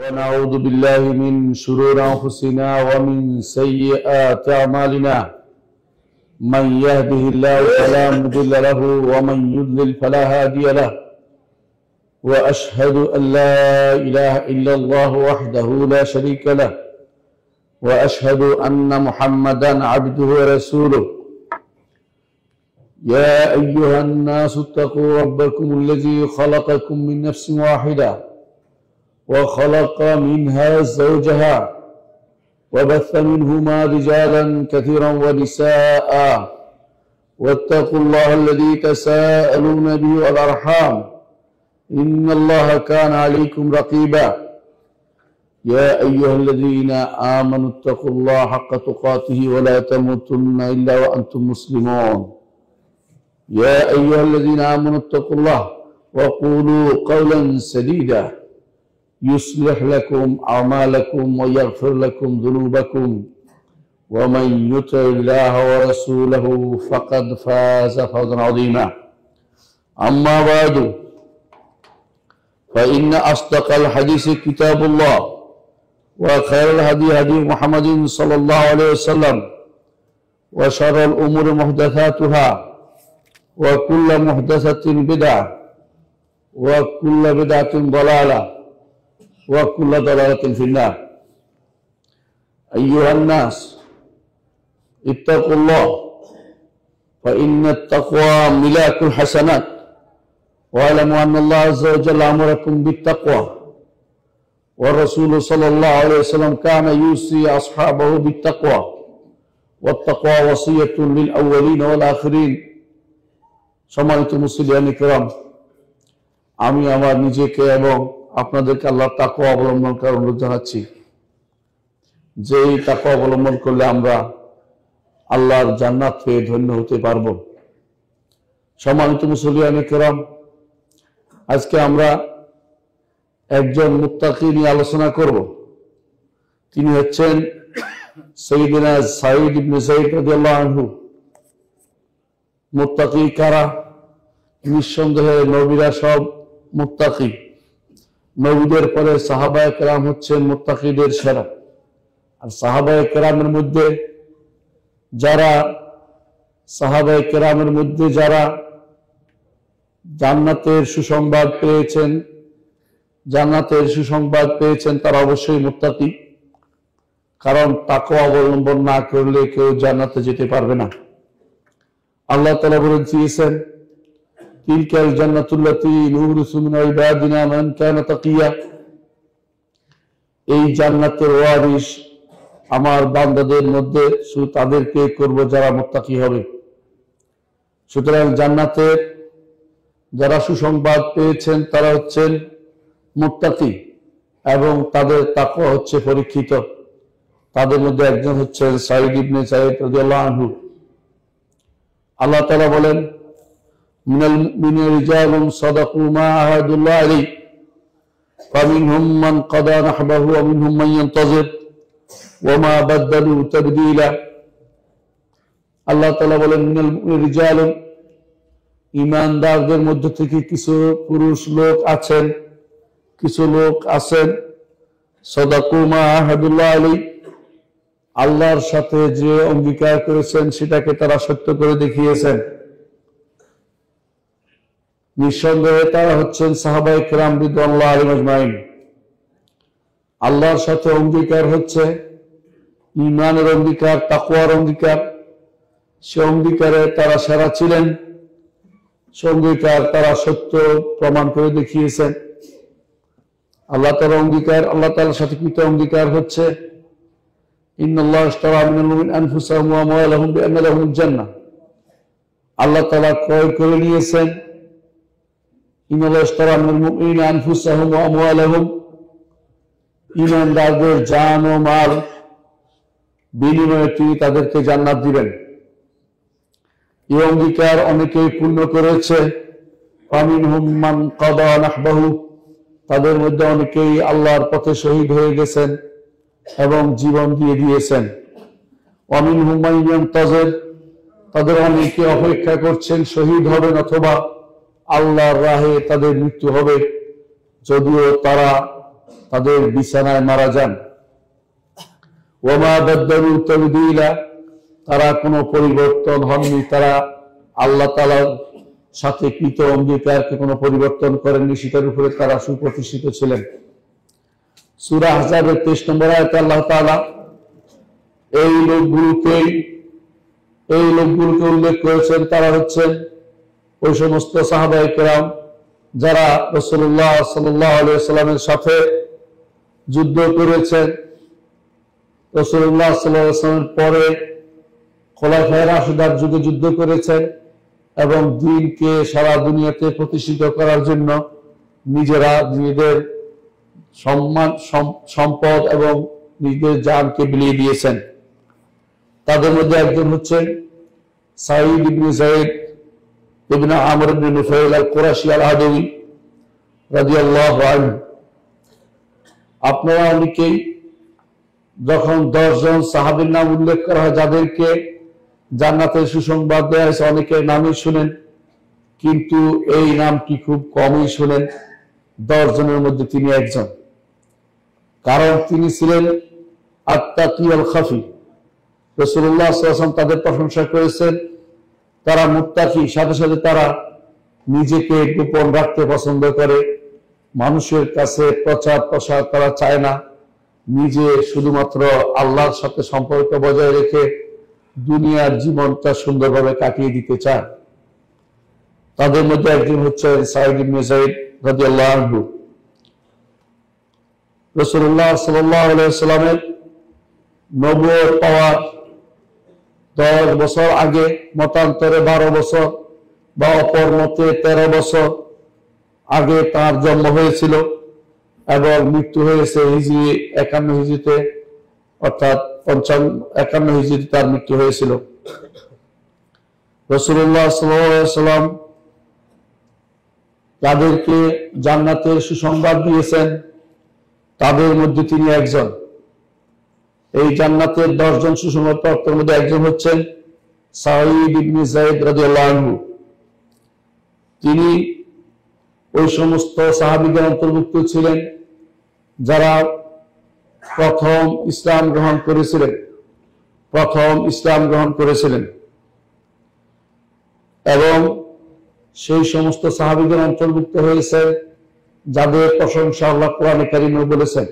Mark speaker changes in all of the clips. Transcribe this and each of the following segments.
Speaker 1: ونعوذ بالله من شرور أنفسنا ومن سيئات أعمالنا من يهده الله فلا مضل له ومن يضلل فلا هادي له وأشهد أن لا إله إلا الله وحده لا شريك له وأشهد أن محمدا عبده ورسوله يا أيها الناس اتقوا ربكم الذي خلقكم من نفس واحدة وخلق منها زوجها وبث منهما رجالا كثيرا ونساء واتقوا الله الذي تساءلون به والأرحام إن الله كان عليكم رقيبا يا أيها الذين آمنوا اتقوا الله حق تقاته ولا تموتن إلا وأنتم مسلمون يا أيها الذين آمنوا اتقوا الله وقولوا قولا سديدا يصلح لكم أعمالكم ويغفر لكم ذنوبكم ومن يطع الله ورسوله فقد فاز فوزا عظيما أما بعد فإن أصدق الحديث كتاب الله وخير الهدي هدي محمد صلى الله عليه وسلم وشر الأمور محدثاتها وكل محدثة بدعة وكل بدعة ضلالة وكل ضلالة في النار أيها الناس اتقوا الله فإن التقوى ملاك الحسنات واعلموا أن الله عز وجل أمركم بالتقوى والرسول صلى الله عليه وسلم كان يوصي أصحابه بالتقوى والتقوى وصية للأولين والآخرين সম্মানিত মুসলিয়ান কিরাম আমি আমার নিজেকে এবং আপনাদেরকে আল্লাহর তাকওয়া অবলম্বন করার অনুরোধ জানাচ্ছি যে এই তাকওয়া অবলম্বন করলে আমরা আল্লাহর জান্নাত পেয়ে ধন্য হতে পারব। সম্মানিত মুসলিয়ান কিরাম আজকে আমরা একজন মুত্তাকি নিয়ে আলোচনা করব। তিনি হচ্ছেন সাইয়্যিদুনা সাঈদ ইবনে যায়েদ রাদিয়াল্লাহু আনহু। মুত্তাকি কারা? নিঃসন্দেহে নবীরা সব মুত্তাকি। নবীদের পরে সাহাবায়ে কেরাম হচ্ছেন মুত্তাকিদের সেরা। আর সাহাবায়ে কেরামের মধ্যে যারা জান্নাতের সুসংবাদ পেয়েছেন তারা অবশ্যই মুত্তাকি। কারণ তাকওয়া অবলম্বন না করলে কেউ জান্নাতে যেতে পারবে না। আল্লাহ তাআলা বলেন দিয়েছেন তিলকাল জান্নাতুল্লাতী নুরিসু মিন ইবাদিনা মান কানা তাকিয়া। এই জান্নাতের ওয়ারিস আমার বান্দাদের মধ্যে শুধু তাদেরকে করব যারা মুত্তাকি হবে। সুতরাং জান্নাতের যারা সুসংবাদ পেয়েছেন তারা হচ্ছেন মুত্তাকি এবং তাদের তাকওয়া হচ্ছে পরীক্ষিত। তাদের মধ্যে একজন হচ্ছেন সাঈদ ইবনে যায়েদ রাদিয়াল্লাহু আনহু। আল্লাহ তাআলা বলেন মিনাল মুমিনিনা রিজালুন সাদাকু মা আহাদুল্লাহ আলাইহি ফামিনহুম মান কাদা নাহবাহু ওয়া মিনহুম মান ইয়ানতাজির ওয়া মা বাদদালু তাবদীলা। আল্লাহ তাআলা বলেন মিনাল মুমিনিনা রিজালুন, ঈমানদারদের মধ্য থেকে কিছু লোক আছেন সাদাকু মা আহাদুল্লাহ আলাইহি, আল্লাহর সাথে যে অঙ্গীকার করেছেন সেটাকে তারা সত্য করে দেখিয়েছেন। নিঃসন্দেহে তারা হচ্ছেন সাহাবায়ে কেরাম রিদওয়ানুল্লাহি আলাইহিম আজমাইন। আল্লাহর সাথে অঙ্গীকার হচ্ছে ঈমানের অঙ্গীকার, তাকওয়ার অঙ্গীকার। সে অঙ্গীকারে তারা সেরা ছিলেন, সে অঙ্গীকার তারা সত্য প্রমাণ করে দেখিয়েছেন। আল্লাহ তাআলার সাথে কৃত অঙ্গীকার হচ্ছে ইন্নাল্লাহা আশতারা মিনাল মুমিনিনা আনফুসাহুম ওয়া আমওয়ালাহুম বিআন্না লাহুমুল জান্নাহ। আল্লাহ তাআলা ক্রয় করে নিয়েছেন ইন্নাল্লাহা আশতারা মিনাল মুমিনিনা আনফুসাহুম ওয়া আমওয়ালাহুম, ঈমানদারদের জান ও মাল বিনিময়ে তিনি তাদেরকে জান্নাত দিবেন। এই অঙ্গীকার অনেকেই পূর্ণ করেছে। ফামিনহুম মান কাদা নাহবাহু, তাদের মধ্যে অনেকেই আল্লাহর পথে শহীদ হয়ে গেছেন এবং জীবন দিয়ে দিয়েছেন। ওয়া মিনহুম মান ইয়ানতাজির, তাদের অনেকে অপেক্ষা করছেন শহীদ হবেন অথবা আল্লাহর রাহে তাদের মৃত্যু হবে, যদিও তারা তাদের বিছানায় মারা যান। ওমা বাদদালু তাবদীলা, তারা কোনো পরিবর্তন হননি, তারা আল্লাহ তাআলার সাথে কৃত অঙ্গীকারকে কোনো পরিবর্তন করেননি, সেটার উপরে তারা সুপ্রতিষ্ঠিত ছিলেন। সূরা আহজাবের 23 নম্বর আয়াতে আল্লাহ তাআলা এই লোকগুলোকে উল্লেখ করেছেন। তারা হচ্ছেন ওই সমস্ত সাহাবায়ে কেরাম যারা রাসূলুল্লাহ সাল্লাল্লাহু আলাইহি ওয়াসাল্লামের সাথে যুদ্ধ করেছেন। রাসূলুল্লাহ সাল্লাল্লাহু আলাইহি ওয়াসাল্লামের পরে খোলাফায়ে রাশিদার যুগে যুদ্ধ করেছেন এবং দ্বীনকে সারা দুনিয়াতে প্রতিষ্ঠিত করার জন্য নিজেরা নিজেদের সম্মান, সম্পদ এবং নিজেদের জানকে বিলিয়ে দিয়েছেন। তাদের মধ্যে একজন হচ্ছেন সাঈদ ইবনে যায়েদ ইবনে আমর ইবনে নুফাইল আল কুরাশি আল আদওয়ী রাদিয়াল্লাহু আনহু। আপনারা অনেকেই যখন 10 জন সাহাবীর নাম উল্লেখ করা হয় যাদেরকে জান্নাতের সুসংবাদ দেওয়া হয়েছে, অনেকের নামই শুনেন, কিন্তু এই নামটি খুব কমই শুনেন। 10 জনের মধ্যে তিনি একজন, কারণ তিনি ছিলেন আত-তাকি আল খাফি। রাসূলুল্লাহ সাল্লাল্লাহু আলাইহি ওয়াসাল্লাম তাদের প্রশংসা করেছেন, তারা মুত্তাকি, সাথে সাথে তারা নিজেকে গোপন রাখতে পছন্দ করে, মানুষের কাছে প্রচার প্রসার করা চায় না, নিজে শুধুমাত্র আল্লাহর সাথে সম্পর্ক বজায় রেখে দুনিয়ার জীবনটা সুন্দরভাবে কাটিয়ে দিতে চায়। তাদের মধ্যে একজন হচ্ছেন সাঈদ ইবনে যায়েদ রাদিয়াল্লাহু আনহু। রাসূলুল্লাহ সাল্লাল্লাহু আলাইহি ওয়াসাল্লামের নবুয়ত পাওয়ার 10 বছর আগে, মতান্তরে 12 বছর বা অপর মতে 13 বছর আগে তার জন্ম হয়েছিল এবং মৃত্যু হয়েছে হিজরি 51 হিজরিতে, অর্থাৎ 51 হিজরিতে তার মৃত্যু হয়েছিল। রাসূলুল্লাহ সাল্লাল্লাহু আলাইহি ওয়াসাল্লাম তাদেরকে জান্নাতের সুসংবাদ দিয়েছেন, তাদের মধ্যে তিনি একজন। এই জান্নাতের 10 জন সুসংবাদপ্রাপ্তের মধ্যে একজন হচ্ছেন সাঈদ ইবনে যায়েদ রাদিয়াল্লাহু আনহু। তিনি ওই সমস্ত সাহাবীদের অন্তর্ভুক্ত ছিলেন যারা প্রথম ইসলাম গ্রহণ করেছিলেন এবং সেই সমস্ত সাহাবীদের অন্তর্ভুক্ত হয়েছে যাদের প্রশংসা আল্লাহ কোরআনে কারীমে বলেছেন।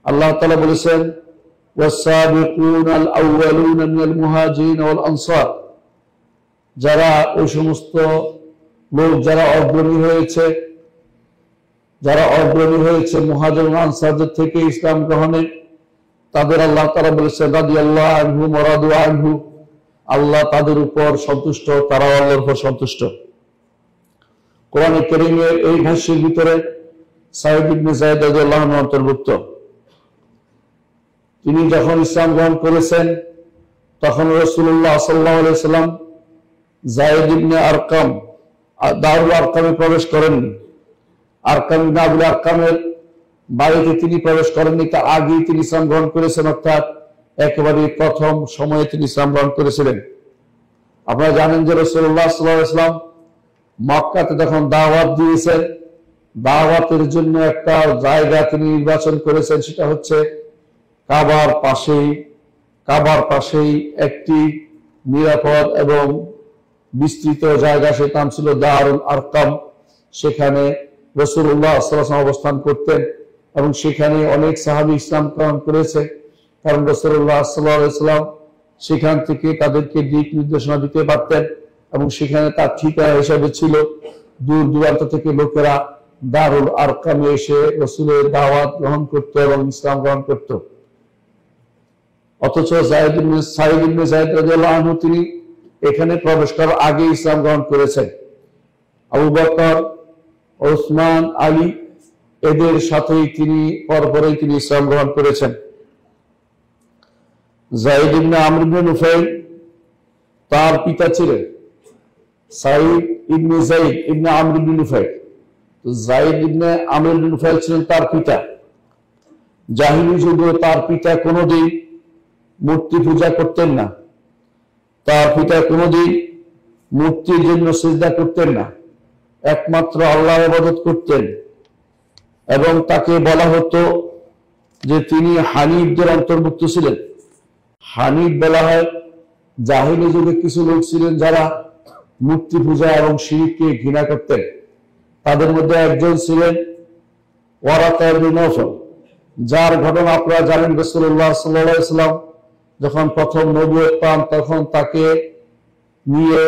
Speaker 1: আল্লাহ তাআলা বলেছেন, ওয়াস-সাবিকুনা আল-আউওয়ালুনা মিনাল মুহাজিরিন ওয়াল আনসার, যারা ওই সমস্ত লোক যারা অগ্রণী হয়েছে মুহাজির ও আনসারদের থেকে ইসলাম গ্রহণে, তাদের আল্লাহ তাআলা বলেছেন রাদিয়াল্লাহু আনহুম ওয়া রাদু আনহু, আল্লাহ তাদের উপর সন্তুষ্ট, তারাও আল্লাহর উপর সন্তুষ্ট। কোরআনে কারীমের এই ভাষ্যের ভিতরে সাঈদ ইবনে যায়েদ রাদিয়াল্লাহু আনহু অন্তর্ভুক্ত। তিনি যখন ইসলাম গ্রহণ করেছেন তখন রাসূলুল্লাহ সাল্লাল্লাহু আলাইহি ওয়াসাল্লাম যায়েদ ইবনে আরকাম দারুল আরকামে প্রবেশ করেননি। আরকাম ইবনে আবুল আরকামের বাড়িতে তিনি প্রবেশ করেননি, তার আগেই তিনি ইসলাম গ্রহণ করেছেন, অর্থাৎ একেবারে প্রথম সময়ে তিনি ইসলাম গ্রহণ করেছিলেন। আপনারা জানেন যে রাসূলুল্লাহ সাল্লাল্লাহু আলাইহি ওয়াসাল্লাম মক্কাতে যখন দাওয়াত দিয়েছেন, দাওয়াতের জন্য একটা জায়গা তিনি নির্বাচন করেছেন, সেটা হচ্ছে কাবার পাশেই একটি নিরাপদ এবং বিস্তৃত জায়গা, সে নাম ছিল দারুল আরকাম। সেখানে রাসূলুল্লাহ সাল্লাল্লাহু আলাইহি ওয়াসাল্লাম অবস্থান করতেন এবং সেখানে অনেক সাহাবী ইসলাম গ্রহণ করেছে, কারণ রাসূলুল্লাহ সাল্লাল্লাহু আলাইহি ওয়াসাল্লাম সেখান থেকে তাদেরকে দিক নির্দেশনা দিতে পারতেন এবং সেখানে তার ঠিকানা হিসাবে ছিল দূর দূরান্ত থেকে লোকেরা দারুল আরকামে এসে রাসূলের দাওয়াত গ্রহণ করত এবং ইসলাম গ্রহণ করত। অথচ সাঈদ ইবনে যায়েদ রাদিয়াল্লাহু আনহু তিনি এখানে প্রবেশ করার আগে ইসলাম গ্রহণ করেছেন। আবু বকর, ওসমান, আলী এদের সাথেই তিনি পরপরই তিনি ইসলাম গ্রহণ করেছেন। যায়েদ ইবনে আমর ইবনে নুফাইল তার পিতা ছিলেন সাঈদ ইবনে যায়েদ ইবনে আমর ইবনে নুফাইল। তো যায়েদ ইবনে আমর ইবনে নুফাইল ছিলেন তার পিতা। জাহিলি যুগে তার পিতা কোনোদিন মূর্তি পূজা করতেন না, তার পিতা কোনোদিন মূর্তির জন্য সিজদা করতেন না, একমাত্র আল্লাহর ইবাদত করতেন। এবং তাকে বলা হতো যে তিনি হানিফদের অন্তর্ভুক্ত ছিলেন। হানিফ বলা হয়, জাহিলি যুগে কিছু লোক ছিলেন যারা মূর্তি পূজা এবং শিরককে ঘৃণা করতেন। তাদের মধ্যে একজন ছিলেন ওয়ারাকা ইবনে নওফল, যার ঘটনা আপনারা জানেন। রাসূলুল্লাহ সাল্লাল্লাহু আলাইহি ওয়াসাল্লাম যখন প্রথম নবুয়ত পান, তখন তাকে নিয়ে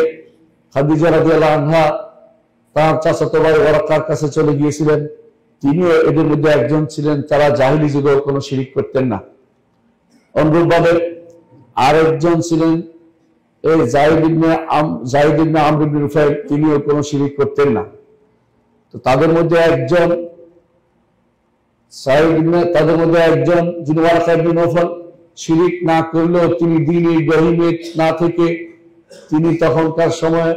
Speaker 1: খাদিজা রাদিয়াল্লাহু আনহা তার চাচাতো ভাই ওয়ারাকার কাছে চলে গিয়েছিলেন। তিনিও এদের মধ্যে একজন ছিলেন, তারা জাহিলি যুগে কোনো শিরক করতেন না। অনুরূপভাবে আরেকজন ছিলেন এই যায়েদ ইবনে আমর ইবনে নুফাইল, তিনিও কোনো শিরক করতেন না। তো তাদের মধ্যে একজন যিনি ওয়ারাকা ইবনে নওফল, শিরক না করলেও তিনি দ্বীনে ইব্রাহিমে না থেকে তিনি তখনকার সময়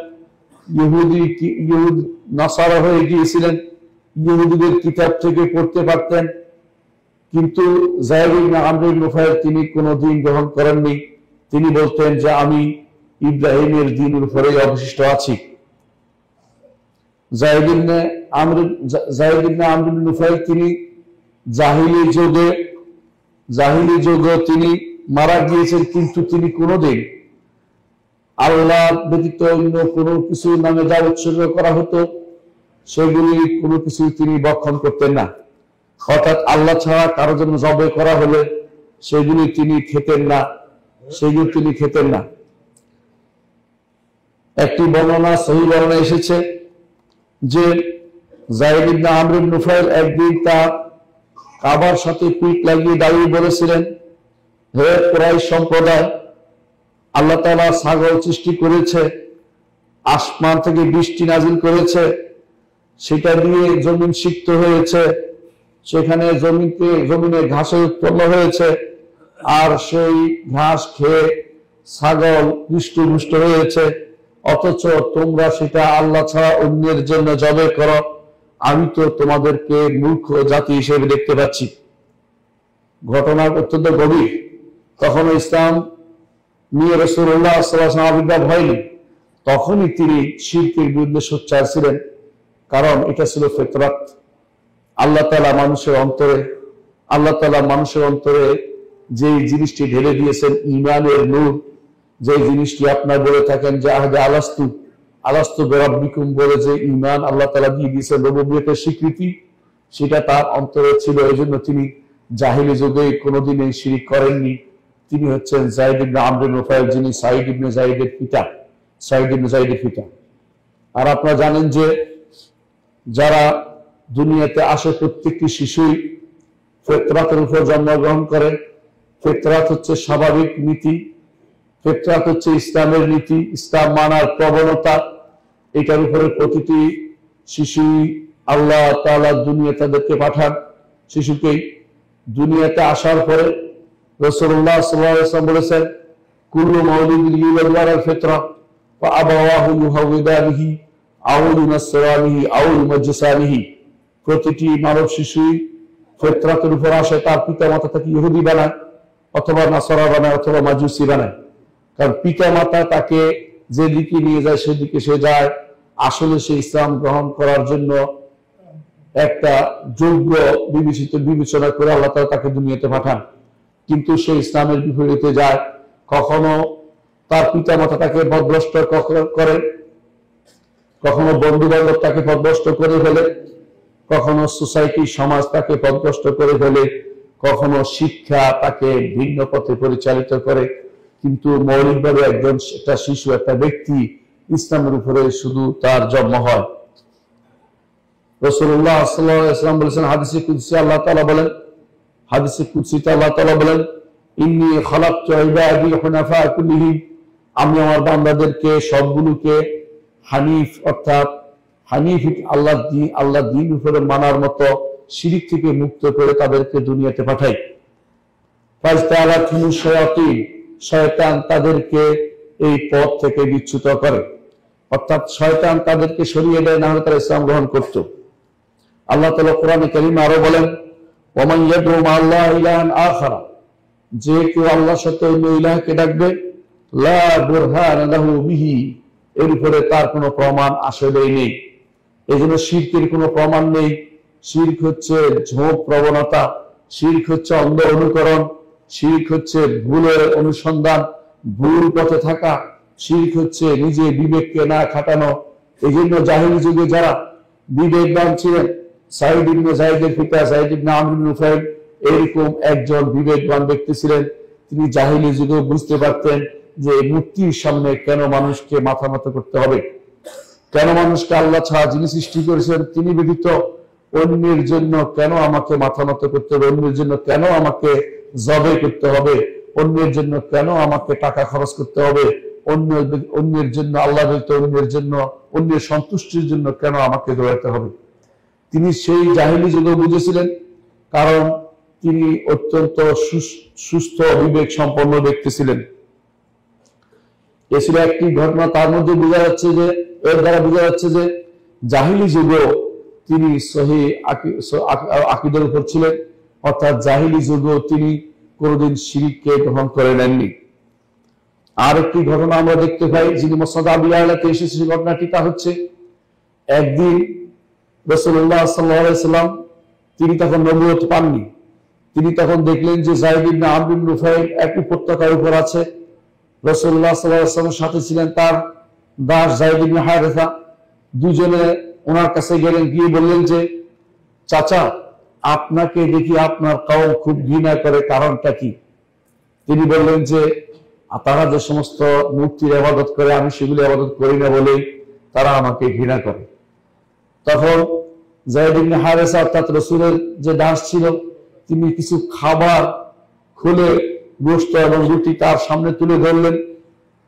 Speaker 1: ইহুদ নাসারা হয়ে গিয়েছিলেন, ইহুদিদের কিতাব থেকে পড়তে পারতেন। কিন্তু যায়েদ ইবনে আমর ইবনে নুফাইল তিনি কোনো দিন গ্রহণ করেননি। তিনি বলতেন যে আমি ইব্রাহিমের দ্বীনের উপরেই অবশিষ্ট আছি। যায়েদ ইবনে আমর ইবনে নুফাইল তিনি জাহিলি যুগে তিনি মারা গিয়েছেন, কিন্তু তিনি কোনোদিন আল্লাহ ব্যতীত অন্য কোনো কিছু নামে যা উৎসর্গ করা হতো সেগুলি কোনো কিছু তিনি ভক্ষণ করতেন না। অর্থাৎ আল্লাহ ছাড়া কারো জন্য জবাই করা হলে সেগুলি তিনি খেতেন না। একটি বর্ণনা, সহিহ বর্ণনা এসেছে যে যায়েদ ইবনে আমর ইবনে নুফাইল একদিন তার কাবার সাথে পিঠ লাগিয়ে দাঁড়িয়ে বলেছিলেন, হে কুরাইশ সম্প্রদায়, আল্লাহ তাআলা সাগর সৃষ্টি করেছে, আসমান থেকে বৃষ্টি নাজিল করেছে, সেটা দিয়ে জমিন সিক্ত হয়েছে, সেখানে জমিনে ঘাসে উৎপন্ন হয়েছে, আর সেই ঘাস খেয়ে ছাগল হৃষ্টপুষ্ট হয়েছে, অথচ তোমরা সেটা আল্লাহ ছাড়া অন্যের জন্য জবাই করো। আমি তো তোমাদেরকে মূর্খ জাতি হিসেবে দেখতে পাচ্ছি। ঘটনা অত্যন্ত গভীর। তখনও ইসলাম নিয়ে রাসূলুল্লাহ সাল্লাল্লাহু আলাইহি ওয়াসাল্লাম আবির্ভাব হয়নি। তখনই তিনি শিরকের বিরুদ্ধে সোচ্চার ছিলেন, কারণ এটা ছিল ফিতরাত। আল্লাহ তাআলা মানুষের অন্তরে যে জিনিসটি ঢেলে দিয়েছেন, ঈমানের নূর, যে জিনিসটি আপনারা বলে থাকেন যে আলাস্তু বিরাব্বিকুম বলে যে ঈমান আল্লাহ তাআলা দিয়ে দিয়েছেন, রুবুবিয়তের স্বীকৃতি, সেটা তার অন্তরে ছিল। এই জন্য তিনি জাহিলি যুগে কোনোদিন এই শিরক করেননি। তিনি হচ্ছেন যায়েদ ইবনে আমর ইবনে নুফাইল, যিনি সাঈদ ইবনে যায়েদের পিতা। আর আপনারা জানেন যে যারা দুনিয়াতে আসে প্রত্যেকটি শিশুই ফিতরাতের উপর জন্মগ্রহণ করে। ফিতরাত হচ্ছে স্বাভাবিক নীতি, ফিতরাত হচ্ছে ইসলামের নীতি, ইসলাম মানার প্রবণতা। এটার উপরে প্রতিটি শিশু আল্লাহ তাআলা দুনিয়াতে তাদেরকে পাঠান। শিশুকে দুনিয়াতে আসার পরে রাসূলুল্লাহ সাল্লাল্লাহু আলাইহি ওয়াসাল্লাম বলেছেন, কুল্লু মাউলুদিন ইউলাদু আলাল ফিতরা ওয়া আবাওয়াহু ইউহাউদানিহি আও ইউনাসসিরানিহি আও ইউমাজ্জিসানিহি। প্রতিটি মানব শিশুই ফিতরাতের উপর আসে, তার পিতামাতা তাকে ইহুদি বানায়, অথবা নাসারা বানায়, অথবা মাজুসি বানায়। কারণ পিতামাতা তাকে যেদিকে নিয়ে যায় সেদিকে সে যায়। আসলে সে ইসলাম গ্রহণ করার জন্য একটা যোগ্য বিবেচনা করে আল্লাহ তাআলা তাকে দুনিয়াতে পাঠান, কিন্তু সে ইসলামের বিপরীতে যায়। কখনো তার পিতামাতা তাকে পথভ্রষ্ট করে, কখনো বন্ধু বান্ধব তাকে পথভ্রষ্ট করে ফেলে, কখনো সোসাইটি সমাজ তাকে পথভ্রষ্ট করে ফেলে, কখনো শিক্ষা তাকে ভিন্ন পথে পরিচালিত করে। কিন্তু মৌলিকভাবে একটা শিশু, একটা ব্যক্তি ইসলামের উপরে শুধু তার জন্ম হয়। রাসূলুল্লাহ সাল্লাল্লাহু আলাইহি ওয়াসাল্লাম বলেছেন, হাদিসে কুদসি আল্লাহ তাআলা বলেন, ইন্নী খালাকতু ইবাদি হুনাফা কুল্লিহিম, আমি আমার বান্দাদেরকে সবগুলোকে হানিফ, অর্থাৎ হানিফ আল্লাহ দ্বীন উপরে মানার মতো শিরক থেকে মুক্ত করে তাদেরকে দুনিয়াতে পাঠাই। ফাজতালাতুহু শায়াতিন, শয়তান তাদেরকে এই পথ থেকে বিচ্যুত করে, অর্থাৎ শয়তান তাদেরকে সরিয়ে দেয়, না হলে তারা ইসলাম গ্রহণ করত। আল্লাহ তাআলা কোরআনে কারীমে আরো বলেন, ওয়ামান ইয়াদউ মা'আল্লাহি ইলাহান আখারা, যে কেউ আল্লাহর সাথে অন্য ইলাহকে ডাকবে, লা বুরহানা লাহু বিহি, এর উপরে তার কোনো প্রমাণ আসলেই নেই। এই জন্য শিরকের কোনো প্রমাণ নেই, শিরক হচ্ছে ঝোঁক প্রবণতা, শিরক হচ্ছে অন্ধ অনুকরণ, শিরক হচ্ছে ভুলের অনুসন্ধান, ভুল পথে থাকা, শিরক হচ্ছে নিজে বিবেককে না খাটানো। এই জন্য জাহেলি যুগে যারা বিবেকবান ছিলেন, সাঈদ ইবনে যায়েদের পিতা যায়েদ ইবনে আমর ইবনে নুফাইল এরকম একজন বিবেকবান ব্যক্তি ছিলেন। তিনি জাহেলি যুগে বুঝতে পারতেন যে মূর্তির সামনে কেন মানুষকে মাথা নত করতে হবে, কেন মানুষকে আল্লাহ ছাড়া যিনি সৃষ্টি করেছেন তিনি ব্যতীত অন্যের জন্য কেন আমাকে মাথা নত করতে হবে, অন্যের জন্য কেন আমাকে জবে করতে হবে, অন্যের জন্য কেন আমাকে টাকা খরচ করতে হবে, অন্যের জন্য আল্লাহ ব্যতীত অন্যের জন্য, অন্যের সন্তুষ্টির জন্য কেন আমাকে দৌড়াতে হবে। তিনি সেই জাহেলি যুগে বুঝেছিলেন, কারণ তিনি অত্যন্ত সুস্থ বিবেক সম্পন্ন ব্যক্তি ছিলেন। এ ছিল একটি ঘটনা। তার মধ্যে বোঝা যাচ্ছে যে, এর দ্বারা বোঝা যাচ্ছে যে জাহিলি যুগেও তিনি সহি আকীদার উপর ছিলেন, অর্থাৎ জাহিলি যুগেও তিনি কোনদিন শিরককে গ্রহণ করে নেননি। আর একটি ঘটনা আমরা দেখতে পাই, যিনি মুসনাদ আবি আলাতে এসেছে, সেই ঘটনাটি তা হচ্ছে, একদিন রাসূলুল্লাহ সাল্লাল্লাহু আলাইহি সাল্লাম তিনি তখন নবুয়ত পাননি। তিনি তখন দেখলেন যে যায়েদ ইবনে আমর ইবনে নুফাইল এক উপত্যকার উপর আছে। রাসূলুল্লাহ সাল্লাল্লাহু আলাইহি ওয়াসাল্লামের সাথে ছিলেন তার দাস যায়েদ ইবনে হারেসা। দুজনে ওনার কাছে গেলেন, গিয়ে বললেন যে চাচা, আপনাকে দেখি আপনার কওম খুব ঘৃণা করে, কারণটা কি? তিনি বললেন যে তারা যে সমস্ত মূর্তির ইবাদত করে আমি সেগুলি ইবাদত করি না বলেই তারা আমাকে ঘৃণা করে। তখন যায়েদ ইবনে হারেসা অর্থাৎ রাসূলের যে দাস ছিল, তিনি কিছু খাবার খুলে গোশত এবং রুটি তার সামনে তুলে ধরলেন।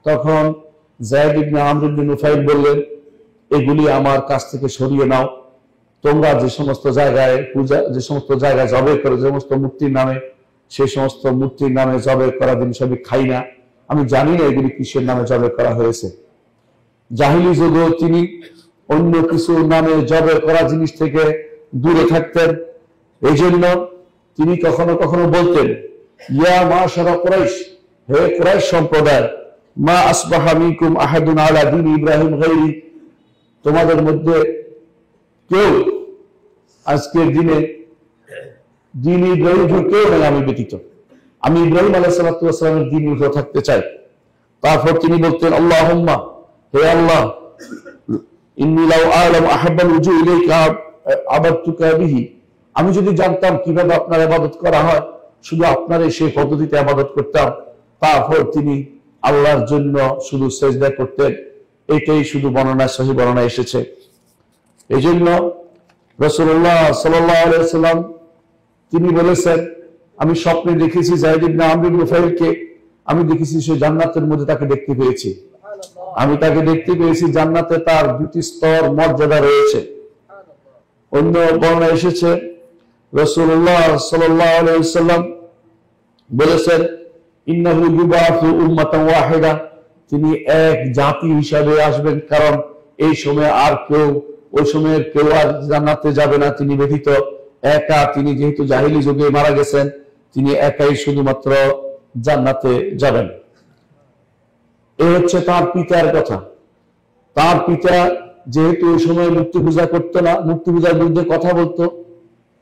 Speaker 1: তখন যায়েদ ইবনে আমর ইবনে নুফাইল বললেন, এগুলি আমার কাছ থেকে সরিয়ে নাও। তোমরা যে সমস্ত জায়গায় জবে করে, যে সমস্ত মূর্তির নামে, সেই সমস্ত মূর্তির নামে জবে করা জিনিস আমি খাই না। আমি জানি না এগুলি কিসের নামে জবে করা হয়েছে। জাহিলি যুগেও তিনি অন্য কিছু নামে জবে করা জিনিস থেকে দূরে থাকতেন। এই জন্য তিনি কখনো কখনো বলতেন, ইয়া মাশারা কুরাইশ, হে কুরাইশ সম্প্রদায়, মা আসবাহা মিনকুম আহাদুন আলা দীন ইব্রাহিম গায়রি, তোমাদের মধ্যে কেউ আজকের দিনে দ্বীন ইব্রাহিমের কেউ নেই আমি ব্যতীত। আমি ইব্রাহিম আলাইহিস সালাতু ওয়াস সালামের দ্বীন উপর থাকতে চাই। তারপর তিনি বলতেন, আল্লাহুম্মা, হে আল্লাহ, ইন্নী লাউ আ'লামু আহাব্বাল উজু ইলাইকা আবাদতুকা বিহি, আমি যদি জানতাম কিভাবে আপনার ইবাদত করা হয়, শুধু আপনার সেই পদ্ধতিতে ইবাদত করতাম। তারপর তিনি আল্লাহর জন্য শুধু সিজদা করতেন। এটাই শুধু বর্ণনায়, সহিহ বর্ণনায় এসেছে। এই জন্য রাসূলুল্লাহ সাল্লাল্লাহু আলাইহি ওয়াসাল্লাম তিনি বলেছেন, আমি স্বপ্নে দেখেছি যায়েদ ইবনে আমর ইবনে নুফাইলকে, আমি দেখেছি সে জান্নাতের মধ্যে তাকে দেখতে পেয়েছি। আমি তাকে দেখতে পেয়েছি জান্নাতে তার দুটি স্তর মর্যাদা রয়েছে। অন্য বর্ণনায় এসেছে রাসূলুল্লাহ সাল্লাল্লাহু আলাইহি ওয়াসাল্লাম বলেছেন, ইন্নাহু ইউবাসু উম্মাতান ওয়াহিদা, তিনি এক জাতি হিসাবে আসবেন, কারণ এই সময় আর কেউ, ওই সময়ের কেউ আর জান্নাতে যাবে না তিনি ব্যতীত। একা তিনি, যেহেতু জাহিলি যুগে মারা গেছেন, তিনি একাই শুধুমাত্র জান্নাতে যাবেন। এই হচ্ছে তার পিতার কথা। তার পিতা যেহেতু ওই সময় মূর্তি পূজা করতো না, মূর্তি পূজার বিরুদ্ধে কথা বলতো,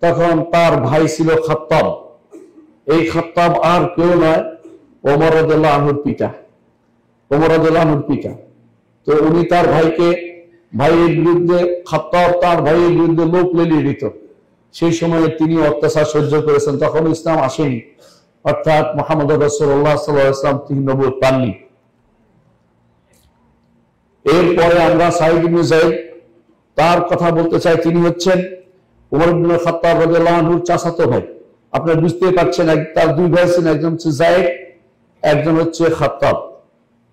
Speaker 1: তখন তার ভাই ছিল খাত্তাব। এই খাত্তাব আর কেউ নয়, ওমর রাদিয়াল্লাহু আনহুর পিতা। ওমর রাদিয়াল্লাহু আনহুর পিতা। তো উনি তার ভাইয়ের বিরুদ্ধে, খাত্তাব তার ভাইয়ের বিরুদ্ধে লোক লেলিয়ে দিত। সেই সময়ে তিনি অত্যাচার সহ্য করেছেন, তখন ইসলাম আসেনি, অর্থাৎ মুহাম্মদ রাসূলুল্লাহ সাল্লাল্লাহু আলাইহি ওয়াসাল্লাম তিনি নবুয়ত পাননি। এরপরে আমরা সাঈদ ইবনে যায়েদ তার কথা বলতে চাই। তিনি হচ্ছেন ওমর ইবনে খাত্তাব রাদিয়াল্লাহু আনহুর চাচাতো ভাই। আপনারা বুঝতে পারছেন, তার দুই ভাই ছিলেন, একজন হচ্ছে যায়েদ, একজন হচ্ছে খাত্তাব।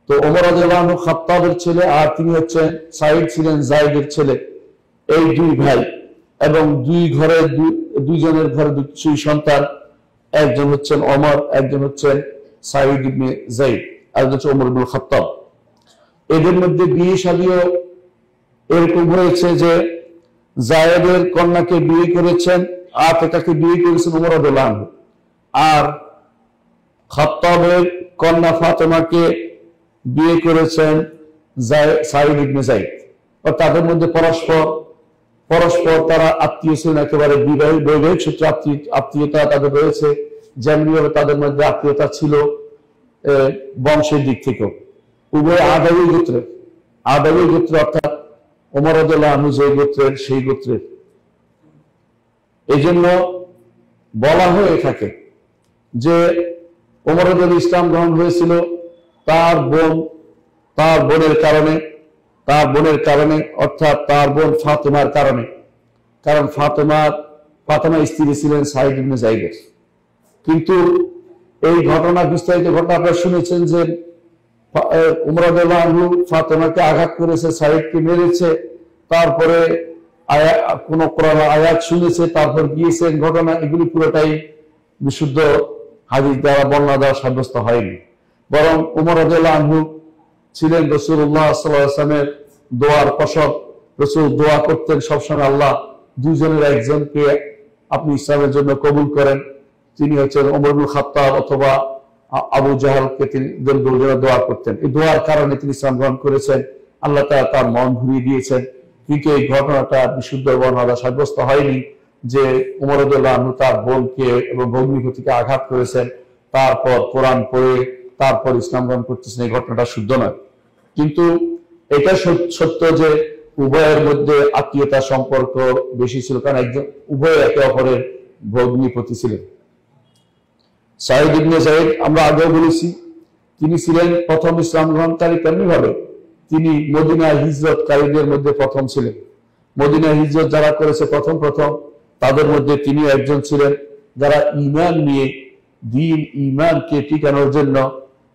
Speaker 1: তো ওমর রাদিয়াল্লাহু আনহু খাত্তাবের ছেলে, আর তিনি হচ্ছেন সাঈদ ছিলেন যায়েদের ছেলে। এই দুই ভাই এবং দুইজনের ঘরে দুই সন্তান, একজন হচ্ছেন ওমর, একজন হচ্ছেন সাঈদ ইবনে যায়েদ, একজন হচ্ছে ওমর ইবনে খাত্তাব। এদের মধ্যে বিয়ে শাদীও এরকম হয়েছে যে যায়েদের কন্যাকে বিয়ে করেছেন, আতিকাকে বিয়ে করেছেন ওমর রাদিয়াল্লাহু আনহু, আর খাত্তাবের কন্যা ফাতেমাকে বিয়ে করেছেন সাঈদ ইবনে যায়েদ। তাদের মধ্যে পরস্পর পরস্পর তারা আত্মীয় ছিলেন, একেবারে বৈবাহিক সূত্রে আত্মীয়তা তাদের রয়েছে, যেমনিভাবে তাদের মধ্যে আত্মীয়তা ছিল বংশের দিক থেকেও। উভয় আদাবি গোত্র অর্থাৎ ওমর রাদিয়াল্লাহু আনহু যে গোত্রের সেই গোত্রের। এই জন্য বলা হয়ে থাকে যে ওমর রাদিয়াল্লাহু ইসলাম গ্রহণ হয়েছিল তার বোনের কারণে অর্থাৎ তার বোন ফাতেমার কারণে। কারণ ফাতেমা স্ত্রী ছিলেন সাঈদ ইবনে যায়েদের। কিন্তু এই ঘটনা, বিস্তারিত ঘটনা আপনারা শুনেছেন যে ওমর রাদিয়াল্লাহু আনহু ফাতেমাকে আঘাত করেছে, সাঈদকে মেরেছে, তারপরে কোন কোরআন আয়াত শুনেছে, তারপর গিয়েছেন। ঘটনা এগুলি পুরোটাই বিশুদ্ধ হাদিস দ্বারা বর্ণনা দ্বারা সাব্যস্ত হয়নি, বরং ওমর রাদিয়াল্লাহু আনহু ছিলেন রাসূলুল্লাহ সাল্লাল্লাহু আলাইহি ওয়াসাল্লামের দোয়ার ফসল। রাসূল দোয়া করতেন সবসময়, আল্লাহ দুইজনের একজনকে আপনি ইসলামের জন্য কবুল করেন। তিনি হচ্ছেন ওমর ইবনে খাত্তাব অথবা আবু জাহলকে তিনি দোয়া করতেন। এই দোয়ার কারণে তিনি ইসলাম গ্রহণ করেছেন, আল্লাহ তাআলা তার মন ঘুরিয়ে দিয়েছেন। কিন্তু এই ঘটনাটা বিশুদ্ধ বর্ণনা সাব্যস্ত হয়নি যে ওমর রাদিয়াল্লাহু আনহু তার বোনকে এবং ভগ্নিপতিকে আঘাত করেছেন, তারপর কোরআন পড়ে তারপর ইসলাম গ্রহণ করতেছেন। এই ঘটনাটা শুদ্ধ নয়। কিন্তু এটা সত্য যে উভয়ের মধ্যে আত্মীয়তার সম্পর্ক বেশি ছিল, কারণ উভয় একে অপরের ভগ্নিপতি ছিলেন। সাঈদ ইবনে যায়েদ আমরা আগেও বলেছি, তিনি ছিলেন প্রথম ইসলাম গ্রহণকারী। কেমনি ভাবে? তিনি মদিনায় হিজরতকারীদের মধ্যে প্রথম ছিলেন। মদিনায় হিজরত যারা করেছে প্রথম তাদের মধ্যে তিনি একজন ছিলেন, যারা ঈমান নিয়ে ঈমানকে টিকানোর জন্য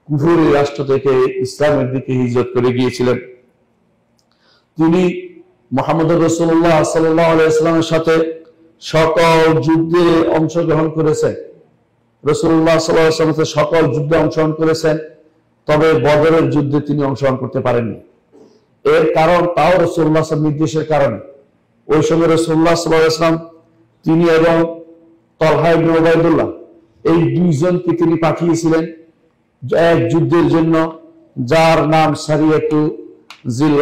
Speaker 1: কুফরি রাষ্ট্র থেকে ইসলামের দিকে হিজরত করে গিয়েছিলেন। তিনি মুহাম্মদ রাসূলুল্লাহ সাল্লাল্লাহু আলাইহি ওয়াসাল্লামের সাথে সকল যুদ্ধে অংশগ্রহণ করেছেন। রাসূলুল্লাহ সাল্লাল্লাহু আলাইহি ওয়াসাল্লামের সকল যুদ্ধে অংশগ্রহণ করেছেন, তবে বদরের যুদ্ধে তিনি অংশগ্রহণ করতে পারেননি। এর কারণ তাও রাসূলুল্লাহ সাল্লাল্লাহু নির্দেশের কারণে। ওই সময় রাসূলুল্লাহ সাল্লাল্লাহু আলাইহি ওয়াসাল্লাম তিনি এবং তালহা ইবনে উবাইদুল্লাহ এই দুইজনকে তিনি পাঠিয়েছিলেন এক যুদ্ধের জন্য, যার নাম সারিয়াতু জিল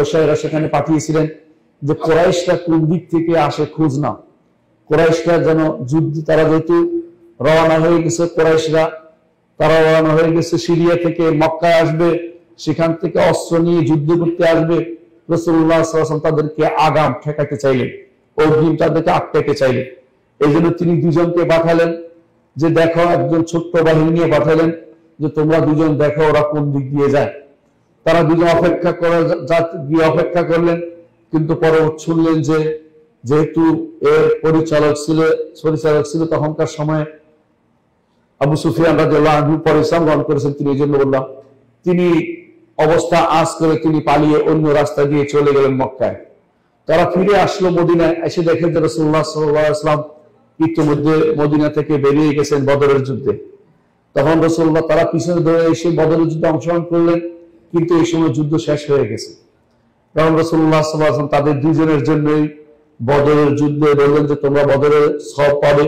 Speaker 1: ওশাইরা। সেখানে পাঠিয়েছিলেন যে কুরাইশরা কোন দিক থেকে আসে খোঁজ নাও। কুরাইশরা যেন যুদ্ধ, তারা যেহেতু রওনা হয়ে গেছে, তারা রওনা হয়ে গেছে সিরিয়া থেকে, মক্কায় আসবে, সেখান থেকে অস্ত্র নিয়ে যুদ্ধ করতে আসবে। রাসূলুল্লাহ সাল্লাল্লাহু আলাইহি ওয়াসাল্লাম তাদেরকে আগাম ঠেকাতে চাইলেন, অগ্রিম তাদেরকে আটকাতে চাইলেন। এই জন্য তিনি দুজনকে পাঠালেন যে দেখো, একজন ছোট্ট বাহিনী নিয়ে পাঠালেন যে তোমরা দুজন দেখো ওরা কোন দিক দিয়ে যায়। তারা দুজন অপেক্ষা করলেন, কিন্তু পরে শুনলেন যে যেহেতু এর পরিচালক ছিল তখনকার সময় আবু সুফিয়ান রাদিয়াল্লাহু আনহু, পরে ইসলাম গ্রহণ করেছেন তিনি, এই জন্য বললাম, তিনি অবস্থা আঁচ করে তিনি পালিয়ে অন্য রাস্তা দিয়ে চলে গেলেন মক্কায়। তারা ফিরে আসলো মদিনায়, এসে দেখেন যে রাসূলুল্লাহ সাল্লাল্লাহু আলাইহি ওয়াসাল্লাম ইতিমধ্যে মদিনা থেকে বেরিয়ে গেছেন বদরের যুদ্ধে। তখন রাসূলুল্লাহ তারা পিছনে ধরে এসে বদরের যুদ্ধে অংশগ্রহণ করলেন, কিন্তু এই সময় যুদ্ধ শেষ হয়ে গেছে। কারণ রাসূলুল্লাহ সাল্লাল্লাহু আলাইহি ওয়াসাল্লাম তাদের দুজনের জন্যই বদরের যুদ্ধে বললেন যে তোমরা বদরের সওয়াব পাবে,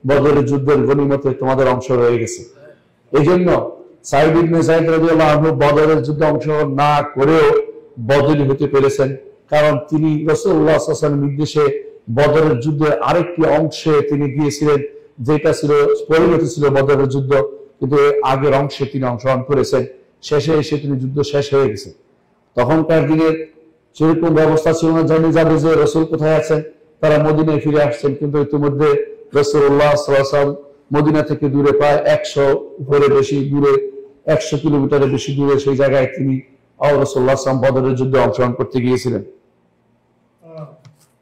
Speaker 1: বদরের যুদ্ধের গনিমতে তোমাদের অংশ রয়ে গেছে। এই জন্য সাঈদ ইবনে যায়েদ রাদিয়াল্লাহু আনহু বদরের যুদ্ধে অংশগ্রহণ না করেও বদরী হতে পেরেছেন, কারণ তিনি রাসূলুল্লাহ সাল্লাল্লাহু আলাইহি ওয়াসাল্লামের নির্দেশে বদরের যুদ্ধের আরেকটি অংশে তিনি গিয়েছিলেন, যেটা ছিল পরিণতি ছিল বদরের যুদ্ধ, কিন্তু আগের অংশে তিনি অংশগ্রহণ করেছেন। শেষে এসে তিনি যুদ্ধ শেষ হয়ে গেছে। তখনকার দিনের সেরকম ব্যবস্থা ছিল না, জানি যাবে যে রাসূল কোথায় আছেন, তারা মদিনায় ফিরে আসছেন। কিন্তু ইতিমধ্যে রাসূলুল্লাহ সাল্লাল্লাহু আলাইহি ওয়াসাল্লাম মদিনা থেকে দূরে প্রায় 100 কিলোমিটারের বেশি দূরে সেই জায়গায় তিনি রাসূলুল্লাহ সাল্লাল্লাহু আলাইহি ওয়াসাল্লাম বদরের যুদ্ধে অংশগ্রহণ করতে গিয়েছিলেন।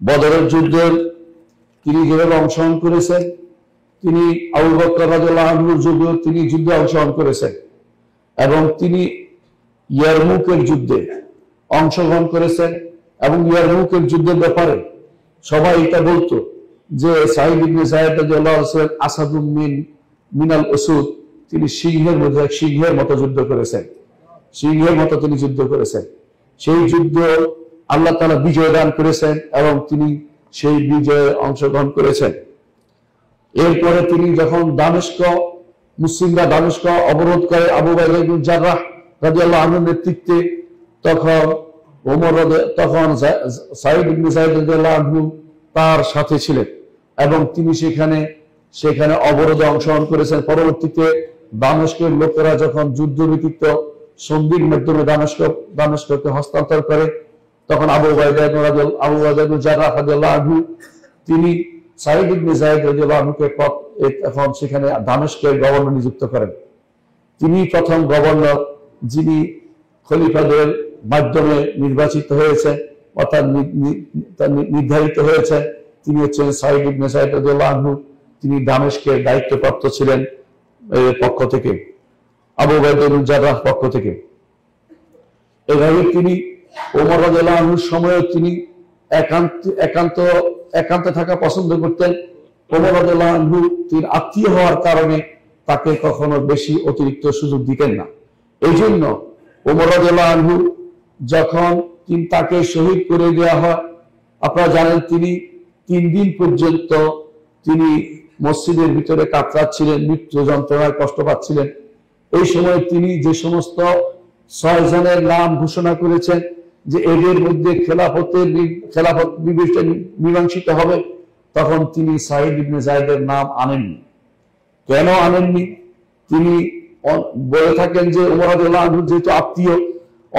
Speaker 1: বদরের যুদ্ধে তিনি যেভাবে অংশগ্রহণ করেছেন, তিনি আবু বকর রাদিয়াল্লাহু আনহুর যুদ্ধে তিনি যুদ্ধে অংশগ্রহণ করেছেন, এবং তিনি ইয়ারমুকের যুদ্ধে অংশগ্রহণ করেছেন। এবং ইয়ারমুকের যুদ্ধের ব্যাপারে সবাই এটা বলতো যে সাঈদ ইবনে যায়েদ রাদিয়াল্লাহু আনহু আসাদুম মিনাল উসুদ, তিনি সিংহের মতো যুদ্ধ করেছেন, তিনি যুদ্ধ করেছেন। সেই যুদ্ধ আল্লাহ তাআলা বিজয় দান করেছেন এবং তিনি সেই বিজয়ে অংশগ্রহণ করেছেন। এরপরে তিনি যখন মুসলিমরা দামেস্ক অবরোধ করে আবু উবাইদা ইবনে জাররাহ রাদিয়াল্লাহু আনহুর নেতৃত্বে, তখন ওমর তখন সাঈদ ইবনে যায়েদ রাদিয়াল্লাহু আনহু তার সাথে ছিলেন এবং তিনি সেখানে অবরোধে অংশগ্রহণ করেছেন। পরবর্তীতে দামেস্কের লোকেরা যখন যুদ্ধ ব্যতীত সন্ধির মাধ্যমে দামেস্ককে হস্তান্তর করে, তখন আবু উবাইদা ইবনে জাররাহ রাদিয়াল্লাহু আনহু তিনি সাঈদ ইবনে যায়েদ রাদিয়াল্লাহু আনহুকে এখন সেখানে দামেস্কের গভর্নর নিযুক্ত করেন। তিনি প্রথম গভর্নর যিনি খলিফাদের মাধ্যমে নির্বাচিত হয়েছে অর্থাৎ নির্ধারিত হয়েছে, তিনি হচ্ছেন সাঈদ ইবনে যায়েদ রাদিয়াল্লাহু আনহু। তিনি দামেস্কের দায়িত্বপ্রাপ্ত ছিলেন পক্ষ থেকে, আবু উবাইদা ইবনে জাররাহ পক্ষ থেকে। এভাবে তিনি ওমর রাদিয়াল্লাহু আনহুর সময়ে তিনি একান্তে থাকা পছন্দ করতেন। ওমর রাদিয়াল্লাহু আনহু তিনি আত্মীয় হওয়ার কারণে তাকে কখনো বেশি অতিরিক্ত সুযোগ দিতেন না। এই জন্য ওমর রাদিয়াল্লাহু আনহু যখন তাকে শহীদ করে দেওয়া হয়, আপনারা জানেন তিনি 3 দিন পর্যন্ত তিনি মসজিদের ভিতরে কাতরাচ্ছিলেন, মৃত্যু যন্ত্রণায় কষ্ট পাচ্ছিলেন। এই সময় তিনি যে সমস্ত 6 জনের নাম ঘোষণা করেছেন যে এদের মধ্যে খেলাফত মীমাংসিত হবে, তখন তিনি সাঈদ ইবনে যায়েদের নাম আনেননি। কেন আনেননি? তিনি বলে থাকেন যে ওমর রাদিয়াল্লাহু আনহু যেহেতু আত্মীয়,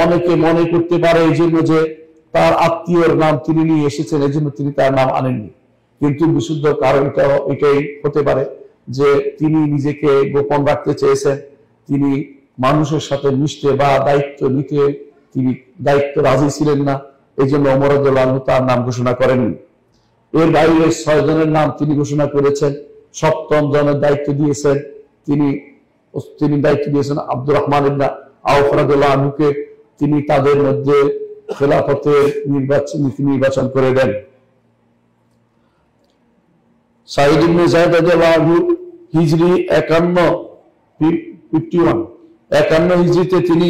Speaker 1: অনেকে মনে করতে পারে এই জন্য যে তার আত্মীয়র নাম তিনি নিয়ে এসেছেন, এই জন্য তিনি তার নাম আনেননি। কিন্তু বিশুদ্ধ কারণটা এটাই হতে পারে যে তিনি নিজেকে গোপন রাখতে চেয়েছেন, তিনি মানুষের সাথে মিশতে বা দায়িত্ব নিতে তিনি রাজি ছিলেন না, এই জন্য ওমর রাদিয়াল্লাহু আনহু তার নাম ঘোষণা করেননি। এর বাইরে 6 জনের নাম তিনি ঘোষণা করেছেন। 7ম জনের দায়িত্ব দিয়েছেন তিনি দায়িত্ব দিয়েছেন আব্দুর রহমান ইবনে আওফ রাদিয়াল্লাহু আনহুকে। তিনি তাদের মধ্যে খেলাফতের নির্বাচন করে দেন। সাঈদ ইবনে যায়েদ রাদিয়াল্লাহু আনহু হিজরি 51 হিজরিতে তিনি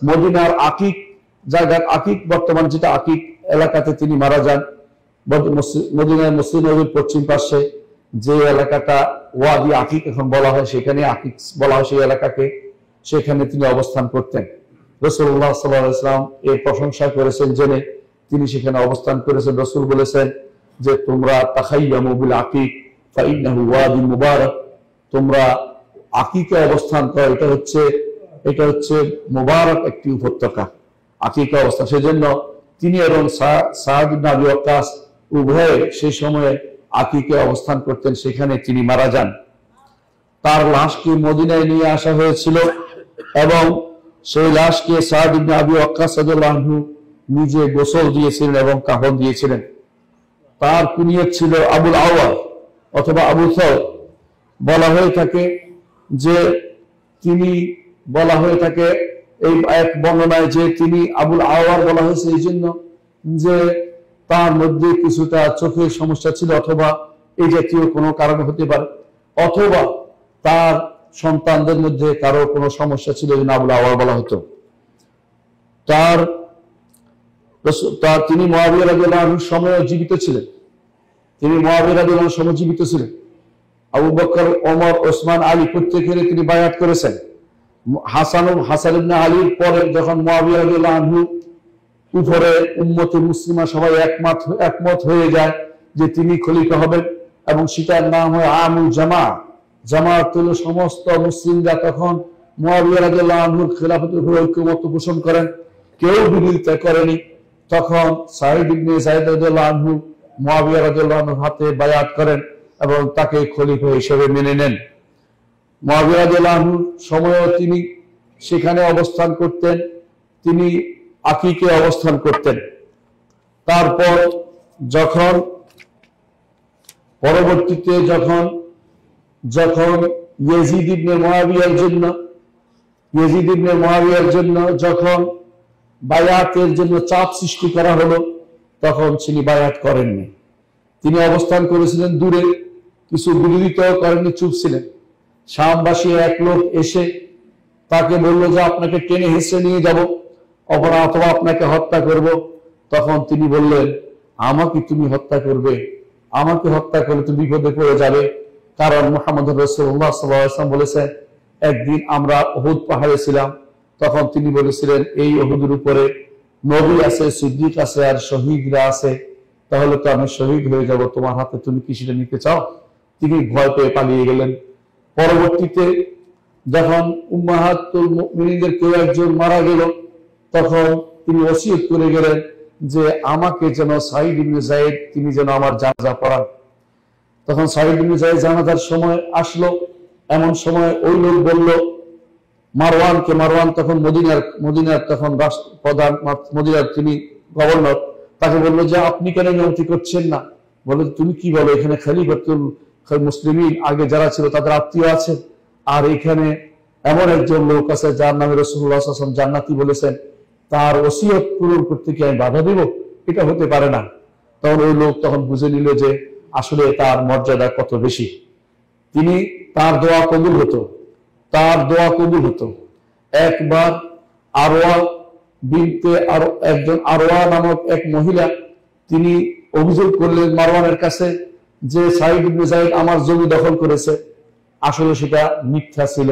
Speaker 1: মদিনার আকিক জায়গার বর্তমান যেটা আকিক এলাকাতে তিনি মারা যান। মদিনার মসজিদ নববীর পশ্চিম পাশে যে এলাকাটা ওয়াদি আকিক এখন বলা হয়, সেখানে আকিক বলা হয় সেই এলাকাকে, সেখানে তিনি অবস্থান করতেন। রাসূলুল্লাহ সাল্লাল্লাহু আলাইহি ওয়াসাল্লাম এর প্রশংসা করেছেন জেনে তিনি সেখানে অবস্থান করেছেন। রাসূল বলেছেন যে তোমরা তাখাইয়ামু বিল আকিক ফাইন্নাহু ওয়াদি মুবারাক, তোমরা আকিকে অবস্থান করো, এটা হচ্ছে মুবারক একটি উপত্যকা, আকিকা অবস্থান। সেজন্য তিনি এবং সাদ ইবনে আবি ওয়াক্কাস উভয়ে সেই সময়ে আকিকে অবস্থান করতেন, সেখানে তিনি মারা যান। তার লাশকে মদিনায় নিয়ে আসা হয়েছিল এবং সেই লাশকে সাদ ইবনে আবি ওয়াক্কাস রাদিয়াল্লাহু আনহু নিজে গোসল দিয়েছিলেন এবং কাফন দিয়েছিলেন। তার কুনিয়ত ছিল আবুল আওয়াল অথবা আবু সাউদ। বলা হয়ে থাকে যে এই এক বর্ণনায় যে তিনি আবুল আওয়ার বলা হয়েছে এই জন্য যে তার মধ্যে কিছুটা চোখের সমস্যা ছিল, অথবা এই জাতীয় কোনো কারণ হতে পারে, অথবা তার সন্তানদের মধ্যে কারো কোনো সমস্যা ছিল, আবুল আওয়ার বলা হতো। তিনি মুআবিয়া রাদিয়াল্লাহু আনহুর সময়ে জীবিত ছিলেন। আবু বকর, ওমর, ওসমান, আলী প্রত্যেকের তিনি বায়াত করেছেন। হাসান ইবনে আলীর পরে যখন মুআবিয়া রাদিয়াল্লাহু আনহু উপরে উম্মতে মুসলিমা সবাই একমত হয়ে যায় যে তিনি খলিফা হবেন, এবং সেটার নাম হয় আমুল জামাত হলো সমস্ত মুসলিমরা তখন মুআবিয়া রাদিয়াল্লাহু আনহুর খেলাফতের উপর ঐক্যমত্য পোষণ করেন, কেউ বিরোধিতা করেনি। তখন সাঈদ ইবনে যায়েদ রাদিয়াল্লাহু আনহু মুআবিয়া রাদিয়াল্লাহু আনহুর হাতে বায়াত করেন এবং তাকে খলিফা হিসেবে মেনে নেন। মুআবিয়া রাদিয়াল্লাহু আনহুর সময়ও তিনি সেখানে অবস্থান করতেন, তিনি আকিকে অবস্থান করতেন। তারপর পরবর্তীতে যখন ইয়াজিদ ইবনে মুআবিয়ার জন্য যখন বায়াতের জন্য চাপ সৃষ্টি করা হলো, তখন তিনি বায়াত করেননি। তিনি অবস্থান করেছিলেন দূরে, কিছু বিরোধিতা করেননি, চুপ ছিলেন। শামবাসী এক লোক এসে তাকে বলল যে আপনাকে টেনে হেসে নিয়ে যাব অথবা আপনাকে হত্যা করব। তখন তিনি বললেন, আমাকে তুমি হত্যা করবে? আমাকে হত্যা করলে তুমি বিপদে পড়ে যাবে, কারণ মুহাম্মদ রাসূলুল্লাহ সাল্লাল্লাহু আলাইহি ওয়াসাল্লাম বলেছেন, একদিন আমরা উহুদ পাহাড়ে ছিলাম, তখন তিনি বলেছিলেন এই উহুদের উপরে নবী আছে, সিদ্দিক আছে, আর শহীদরা আছে, তাহলে তো আমি শহীদ হয়ে যাব তোমার হাতে, তুমি কি সেটা নিতে চাও? তিনি ভয় পেয়ে পালিয়ে গেলেন। পরবর্তীতে যখন উম্মাহাতুল মুমিনিনদের কেউ একজন মারা গেল, তখন তিনি ওসিয়ত করে গেলেন যে আমাকে যেন সাঈদ ইবনে যায়েদ তিনি যেন আমার জানাজা পড়ান। তখন সাঈদ ইবনে যায়েদ জানাজার সময় আসলো। এমন সময় ওই লোক বলল মারওয়ানকে, মারওয়ান তখন মদিনার তখন প্রধান, মদিনার তিনি গভর্নর, তাকে বললো যে আপনি কেন নিয়ন্ত্রণ করছেন না? বলে তুমি কি বলো, এখানে খলিফাতুল মুসলিমিন আগে যারা ছিল তাদের আত্মীয় আছে, আর এখানে এমন একজন লোক আছে যার নামে রাসূলুল্লাহ সাল্লাল্লাহু আলাইহি ওয়াসাল্লাম জান্নাতি বলেছেন, তার ওসিয়ত পূরণ করতে কি আমি বাধা দিব? এটা হতে পারে না। তখন ওই লোক তখন বুঝে নিল যে আসলে তার মর্যাদা কত বেশি। তিনি তার দোয়া কবুল হতো, তার দোয়া কবুল হতো। একবার আরওয়া বিনতে একজন আরওয়া নামক এক মহিলা তিনি অভিযোগ করলেন মারওয়ানের কাছে যে সাঈদ ইবনে যায়েদ আমার জমি দখল করেছে। আসলে সেটা মিথ্যা ছিল।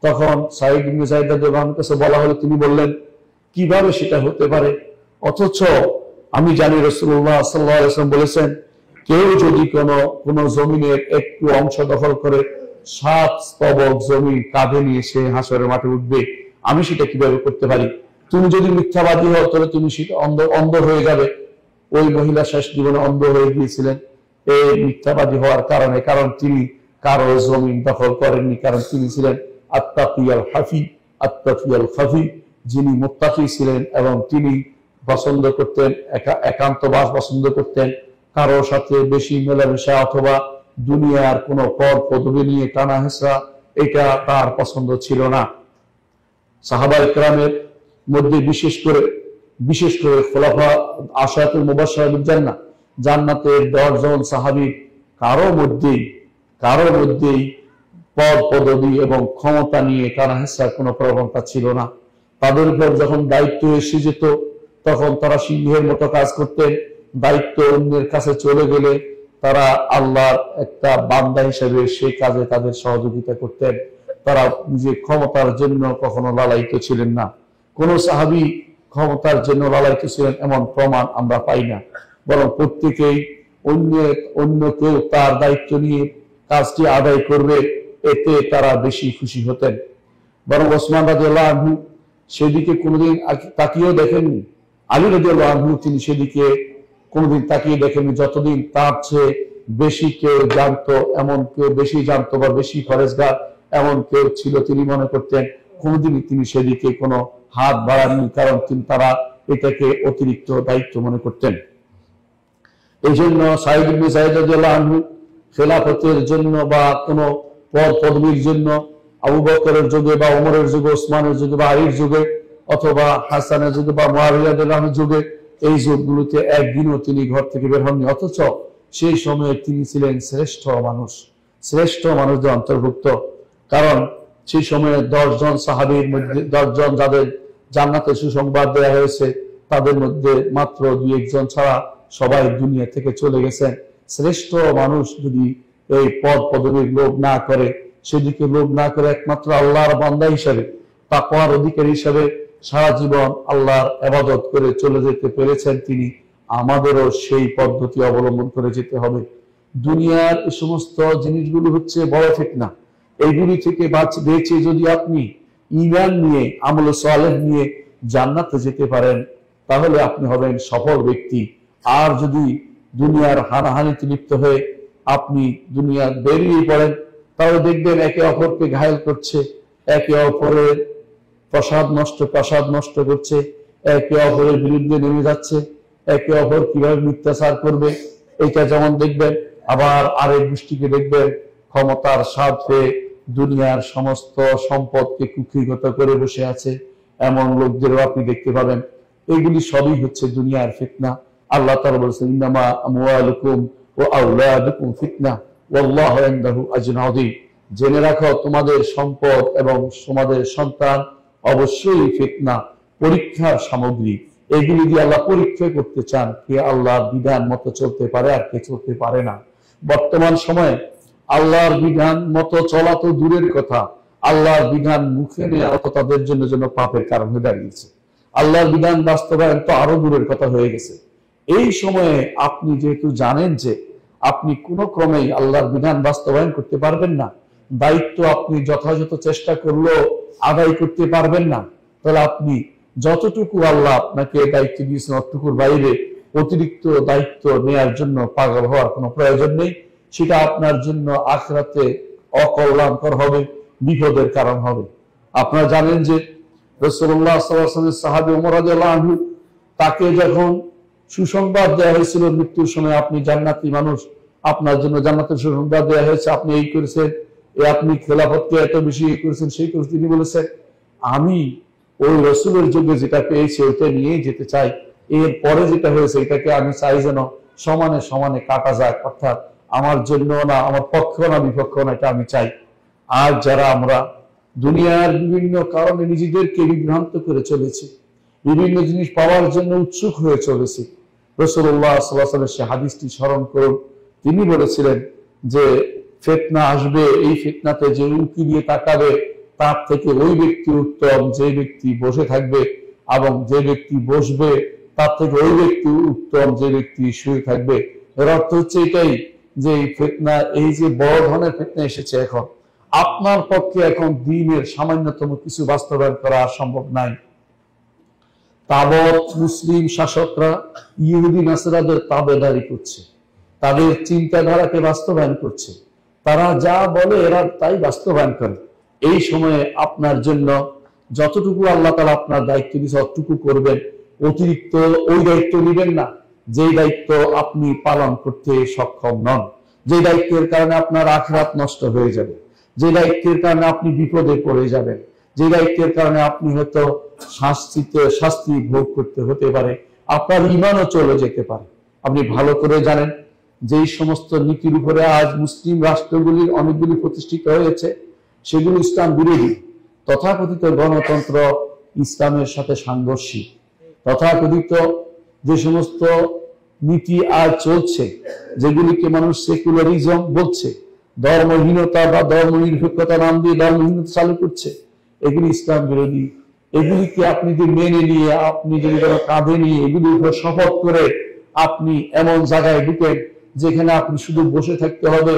Speaker 1: তখন সাঈদ ইবনে যায়েদ রাদিয়াল্লাহু আনহুর কাছে বলা হলো, তিনি বললেন কিভাবে সেটা হতে পারে? অথচ আমি জানি রাসূলুল্লাহ সাল্লাল্লাহু আলাইহি ওয়াসাল্লাম বলেছেন কেউ যদি কোনো জমিনের একটু অংশ দখল করে 7 স্তবক জমি কাঁধে নিয়ে সে হাসরের মাঠে উঠবে। আমি সেটা কিভাবে করতে পারি? তুমি যদি মিথ্যাবাদী হও তাহলে তুমি সেটা অন্ধ হয়ে যাবে। ওই মহিলা শেষ জীবনে অন্ধ হয়ে গিয়েছিলেন এই মিথ্যাবাদী হওয়ার কারণে, কারণ তিনি কারো জমিন দখল করেননি, কারণ তিনি ছিলেন আত্তাকিয়াল হাফি, আত্তাকিয়াল খাফি, যিনি মুত্তাকি ছিলেন এবং তিনি পছন্দ করতেন একান্তবাস পছন্দ করতেন, কারো সাথে বেশি মেলামেশা অথবা দুনিয়ার কোনো পদ পদবি নিয়ে টানা হেঁচড়া, এটা তার পছন্দ ছিল না। সাহাবায়ে কেরামের মধ্যে বিশেষ করে খোলাফা আশরাতুল মুবাশশিরিন বিল জান্নাহ, জান্নাতের 10 জন সাহাবী কারো মধ্যেই পদ পদবি এবং ক্ষমতা নিয়ে টানা হেঁচড়ার কোনো প্রবণতা ছিল না। তাদের উপর যখন দায়িত্ব এসে যেত তখন তারা সিংহের মতো কাজ করতেন। দায়িত্ব অন্যের কাছে চলে গেলে তারা আল্লাহর একটা বান্দা হিসেবে সেই কাজে তাদের সহযোগিতা করতেন। তারা নিজের ক্ষমতার জন্য কখনো লালায়িত ছিলেন না। কোন সাহাবী ক্ষমতার জন্য লালায়িত ছিলেন এমন প্রমাণ আমরা পাই না, বরং প্রত্যেকেই অন্য কেউ তার দায়িত্ব নিয়ে কাজটি আদায় করবে এতে তারা বেশি খুশি হতেন। বরং ওসমান রাদিয়াল্লাহু আনহু সেদিকে কোনোদিন তাকিয়েও দেখেননি। আলী রাদিয়াল্লাহু আনহু তিনি সেদিকে কোনোদিন তাকিয়ে দেখেননি। যতদিন তার চেয়ে বেশি কেউ জানতো, এমন কেউ বেশি জানতো বা বেশি ফরেজগার এমন কেউ ছিল, তিনি মনে করতেন কোনোদিনই তিনি সেদিকে কোনো হাত বাড়াননি, কারণ তারা এটাকে অতিরিক্ত দায়িত্ব মনে করতেন। এই জন্য সাঈদ ইবনে যায়েদ রাদিয়াল্লাহু আনহু খেলাফতের জন্য বা কোনো পদ পদবীর জন্য আবু বকরের যুগে বা ওমরের যুগে, ওসমানের যুগে বা আলীর যুগে অথবা হাসানের যুগে বা মুআবিয়া রাদিয়াল্লাহু আনহুর যুগে, এই যুগগুলোতে একদিনও তিনি ঘর থেকে বের হননি। অথচ সেই সময়ে তিনি ছিলেন শ্রেষ্ঠ মানুষদের অন্তর্ভুক্ত। কারণ সেই সময়ে 10 জন সাহাবীর মধ্যে 10 জন যাদের জান্নাতের সুসংবাদ দেওয়া হয়েছে তাদের মধ্যে মাত্র 2-1 জন ছাড়া সবাই দুনিয়া থেকে চলে গেছেন। শ্রেষ্ঠ মানুষ যদি এই পদ পদবীর লোভ না করে, সেদিকে লোভ না করে একমাত্র আল্লাহর বান্দা হিসেবে, তাকওয়ার অধিকারী হিসেবে সারা জীবন আল্লাহর ইবাদত করে চলে যেতে পেরেছেন তিনি, আমাদেরও সেই পদ্ধতি অবলম্বন করে যেতে হবে। দুনিয়ার এই সমস্ত জিনিসগুলো হচ্ছে বড় ফিতনা। এইগুলি থেকে বেঁচে যদি আপনি ঈমান নিয়ে, আমলে সালেহ নিয়ে জান্নাতে যেতে পারেন তাহলে আপনি হবেন সফল ব্যক্তি। আর যদি দুনিয়ার হানাহানিতে লিপ্ত হয়ে আপনি দুনিয়া বেরিয়ে পড়েন তাহলে দেখবেন একে অপরকে ঘায়েল করছে, একে অপরের প্রসাদ নষ্ট করছে, একে অপরের বিরুদ্ধে নেমে যাচ্ছে, একে অপর কিভাবে মিথ্যাচার করবে এটা যেমন দেখবেন, আবার আরেক গোষ্ঠীকে দেখবেন ক্ষমতার স্বার্থে দুনিয়ার সমস্ত সম্পদকে কুক্ষিগত করে বসে আছে, এমন লোকদেরও আপনি দেখতে পাবেন। এগুলি সবই হচ্ছে দুনিয়ার ফিতনা। আল্লাহ তাআলা বলেছেন ইন্নামা আমওয়ালুকুম ওয়া আওলাদুকুম ফিতনা ওয়াল্লাহু ইনদাহু আজরুন আযীম। জেনে রাখো তোমাদের সম্পদ এবং তোমাদের সন্তান অবশ্যই ফিতনা, পরীক্ষার সামগ্রী। এগুলি দিয়ে আল্লাহ পরীক্ষা করতে চান কে আল্লাহর বিধান মতো চলতে পারে আর কে চলতে পারে না। বর্তমান সময়ে আল্লাহর বিধান মতো চলা তো দূরের কথা, আল্লাহর বিধান মুখে নেওয়া তাদের জন্য পাপের কারণ হয়ে দাঁড়িয়েছে। আল্লাহর বিধান বাস্তবায়ন তো আরো দূরের কথা হয়ে গেছে। এই সময়ে আপনি যেহেতু জানেন যে আপনি কোনো ক্রমেই আল্লাহর বিধান বাস্তবায়ন করতে পারবেন না, দায়িত্ব আপনি যথাযথ চেষ্টা করলেও আদায় করতে পারবেন না, তাহলে আপনি যতটুকু আল্লাহ আপনাকে দায়িত্ব দিয়েছেন অতটুকুর বাইরে অতিরিক্ত দায়িত্ব নেয়ার জন্য পাগল হওয়ার কোনো প্রয়োজন নেই। সেটা আপনার জন্য আখিরাতে অকল্যাণকর হবে, বিপদের কারণ হবে। আপনারা জানেন যে রাসূলুল্লাহ সাল্লাল্লাহু আলাইহি ওয়াসাল্লামের সাহাবী ওমর রাদিয়াল্লাহু আনহু, তাকে যখন সুসংবাদ দেওয়া হয়েছিল মৃত্যুর সময়, আপনি জান্নাতি মানুষ, আপনার জন্য জান্নাতের সুসংবাদ দেওয়া হয়েছে, আপনি এই করেছেন, আপনি খেলাফতকে এত বেশি করেছেন, সেই করে তিনি বলেছেন, আমি ওই রসুলের যুগে যেটা পেয়েছি ওইটা নিয়ে যেতে চাই, এর পরে যেটা হয়েছে এটাকে আমি চাই যেন সমানে সমানে কাটা যায়, অর্থাৎ আমার জন্য না, আমার পক্ষ না, বিপক্ষ না, এটা আমি চাই। আর যারা আমরা দুনিয়ার বিভিন্ন কারণে নিজেদেরকে বিভ্রান্ত করে চলেছি, বিভিন্ন জিনিস পাওয়ার জন্য উৎসুক হয়ে চলেছি, রাসূলুল্লাহ সাল্লাল্লাহু আলাইহি ওয়াসাল্লাম সে হাদিসটি স্মরণ করুন। তিনি বলেছিলেন যে ফিতনা আসবে, এই ফিতনাতে যে উঁকি দিয়ে তাকাবে তার থেকে ওই ব্যক্তি উত্তম যে ব্যক্তি বসে থাকবে, এবং যে ব্যক্তি বসবে তার থেকে ওই ব্যক্তি উত্তম যে ব্যক্তি শুয়ে থাকবে। এর অর্থ হচ্ছে এটাই যে এই ফিতনা, এই যে বড় ধরনের ফিতনা এসেছে, এখন আপনার পক্ষে এখন দ্বীনের সামান্যতম কিছু বাস্তবায়ন করা সম্ভব নাই। তাবৎ মুসলিম শাসকরা ইহুদি নাসরাদের তাবেদারি করছে, তাদের চিন্তাধারাকে বাস্তবায়ন করছে, তারা যা বলে এরা তাই বাস্তবায়ন করে। এই সময়ে আপনার জন্য যতটুকু আল্লাহ তাআলা আপনার দায়িত্ব দিয়েছে ততটুকু করবেন, অতিরিক্ত ওই দায়িত্ব নেবেন না যেই দায়িত্ব আপনি পালন করতে সক্ষম নন, যে দায়িত্বের কারণে আপনার আখিরাত নষ্ট হয়ে যাবে, যে দায়িত্বের কারণে আপনি বিপদে পড়ে যাবেন, যে দায়িত্বের কারণে আপনি হয়তো শাস্তি ভোগ করতে হতে পারে, আপনার ঈমানও চলে যেতে পারে। আপনি ভালো করে জানেন যেই সমস্ত নীতির উপরে আজ মুসলিম রাষ্ট্রগুলির অনেকগুলি প্রতিষ্ঠিত হয়েছে সেগুলো ইসলাম বিরোধী। তথাকথিত গণতন্ত্র ইসলামের সাথে সাংঘর্ষিক। তথাকথিত যে সমস্ত নীতি আজ চলছে, যেগুলিকে মানুষ সেকুলারিজম বলছে, ধর্মহীনতা বা ধর্মনিরপেক্ষতা নাম দিয়ে ধর্মহীনতা চালু করছে, এগুলি ইসলাম বিরোধী। এগুলিকে আপনি যদি মেনে নিয়ে, আপনি যদি কাঁধে নিয়ে এগুলির উপর শপথ করে আপনি এমন জায়গায় ঢুকেন যেখানে আপনি শুধু বসে থাকতে হবে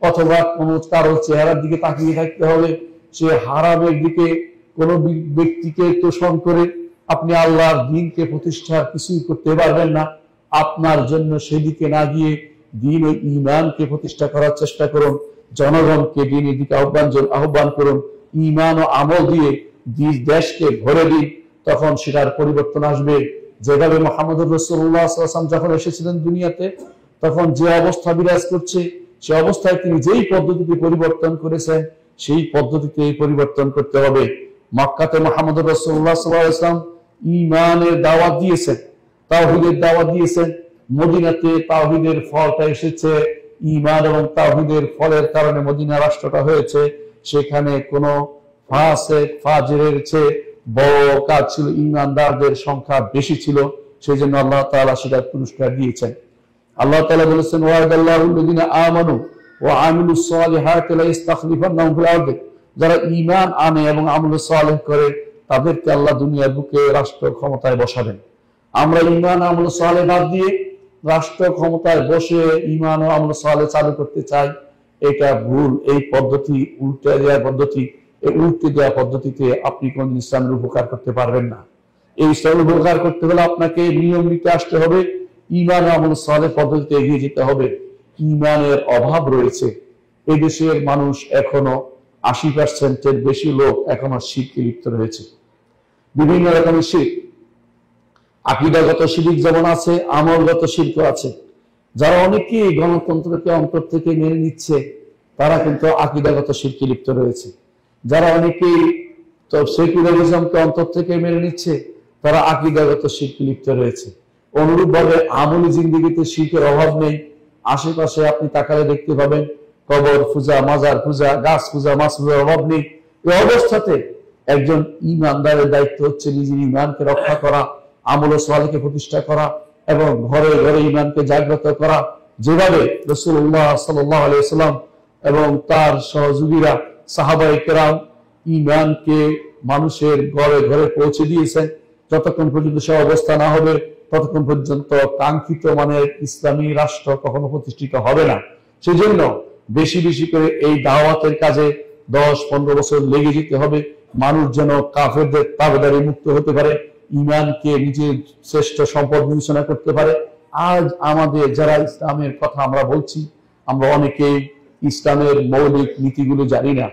Speaker 1: অথবা কোনো কারো চেহারার দিকে তাকিয়ে থাকতে হবে, সে হারামের দিকে কোনো ব্যক্তিকে তোষণ করে আপনি আল্লাহর দ্বীনকে প্রতিষ্ঠার কিছুই করতে পারবেন না। আপনার জন্য সেদিকে না গিয়ে দ্বীন ও ঈমানকে প্রতিষ্ঠা করার চেষ্টা করুন, জনগণকে দ্বীনের দিকে আহ্বান করুন, ঈমান ও আমল দিয়ে দেশকে ভরে দিন, তখন সেটার পরিবর্তন আসবে। যেভাবে মুহাম্মদুর রাসূলুল্লাহ সাল্লাল্লাহু আলাইহি ওয়াসাল্লাম যখন এসেছিলেন দুনিয়াতে, তখন যে অবস্থা বিরাজ করছে, সে অবস্থায় তিনি যেই পদ্ধতিতে পরিবর্তন করেছেন সেই পদ্ধতিতে পরিবর্তন করতে হবে। মক্কাতে মুহাম্মদুর রাসূলুল্লাহ সাল্লাল্লাহু আলাইহি ওয়াসাল্লাম ঈমানের দাওয়াত দিয়েছেন, তাওহীদের দাওয়াত দিয়েছেন। মদিনাতে তাওহীদের ফলটা এসেছে, ঈমান এবং তাওহীদের ফলের কারণে মদিনা রাষ্ট্রটা হয়েছে। সেখানে কোনো ফাসিক ফাজিরের চেয়ে বড় কাজ ছিল, ঈমানদারদের সংখ্যা বেশি ছিল, সেজন্য আল্লাহ তাআলা সেটার পুরস্কার দিয়েছেন। আল্লাহ তাআলা বলেছেন, ওয়াদাল্লাহুল্লাযিনা আমানু ওয়া আমিলুস সালিহাতি লা ইস্তাখলিফান্নাহুম ফিল আরদি, যারা ঈমান আনে এবং আমল সালেহ করে তাদেরকে আল্লাহ দুনিয়ার বুকে রাষ্ট্র ক্ষমতায় বসাবেন। আমরা ঈমান আমল সালেহ বাদ দিয়ে রাষ্ট্র ক্ষমতায় বসে ঈমান ও আমল সালেহ চালু করতে চাই, এটা ভুল। এই পদ্ধতি উল্টে দেওয়ার পদ্ধতি, এই উল্টে দেওয়া পদ্ধতিতে আপনি কোনদিন ইসলামের উপকার করতে পারবেন না। এই ইসলামের উপকার করতে হলে আপনাকে নিয়ম নিতে আসতে হবে, ঈমান ও আমল সালেহ পদ্ধতিতে এগিয়ে যেতে হবে। ঈমানের অভাব রয়েছে। এই দেশের মানুষ এখনো 80%-এর বেশি লোক এখনো শিরকে লিপ্ত রয়েছে, বিভিন্ন রকমের শিরক। আকীদাগত শিরক যেমন আছে, আমলগত শিরক আছে। যারা অনেকেই গণতন্ত্রকে অন্তর থেকে মেনে নিচ্ছে তারা কিন্তু আকীদাগত শিরকে লিপ্ত রয়েছে। যারা অনেকেই সেকুলারিজমকে অন্তর থেকে মেনে নিচ্ছে তারা আকীদাগত শিরকে লিপ্ত রয়েছে। অনুরূপভাবে আমলি জিন্দেগিতে শিরকের অভাব নেই। আশেপাশে আপনি তাকালে দেখতে পাবেন কবর পূজা, মাজার পূজা, গাছ পূজা, মাছ পূজার অভাব নেই। এই অবস্থাতে একজন ঈমানদারের দায়িত্ব হচ্ছে নিজের ঈমানকে রক্ষা করা, আমল ও সালেহকে প্রতিষ্ঠা করা এবং ঘরে ঘরে ঈমানকে জাগ্রত করা। যেভাবে রাসূলুল্লাহ সাল্লাল্লাহু আলাইহি ওয়াসাল্লাম এবং তার সহযোগীরা সাহাবায়ে কেরাম ঈমানকে মানুষের ঘরে ঘরে পৌঁছে দিয়েছেন, যতক্ষণ পর্যন্ত সে অবস্থা না হবে ততক্ষণ পর্যন্ত কাঙ্ক্ষিত মানের ইসলামী রাষ্ট্র কখনো প্রতিষ্ঠিত হবে না। সেজন্য বেশি বেশি করে এই দাওয়াতের কাজে 10-15 বছর লেগে যেতে হবে, মানুষ যেন কাফেরদের তাবেদারি মুক্ত হতে পারে, ইমানকে নিজের শ্রেষ্ঠ সম্পদ বিবেচনা করতে পারে। আজ আমাদের যারা ইসলামের কথা আমরা বলছি, আমরা অনেকেই ইসলামের মৌলিক নীতিগুলো জানি না,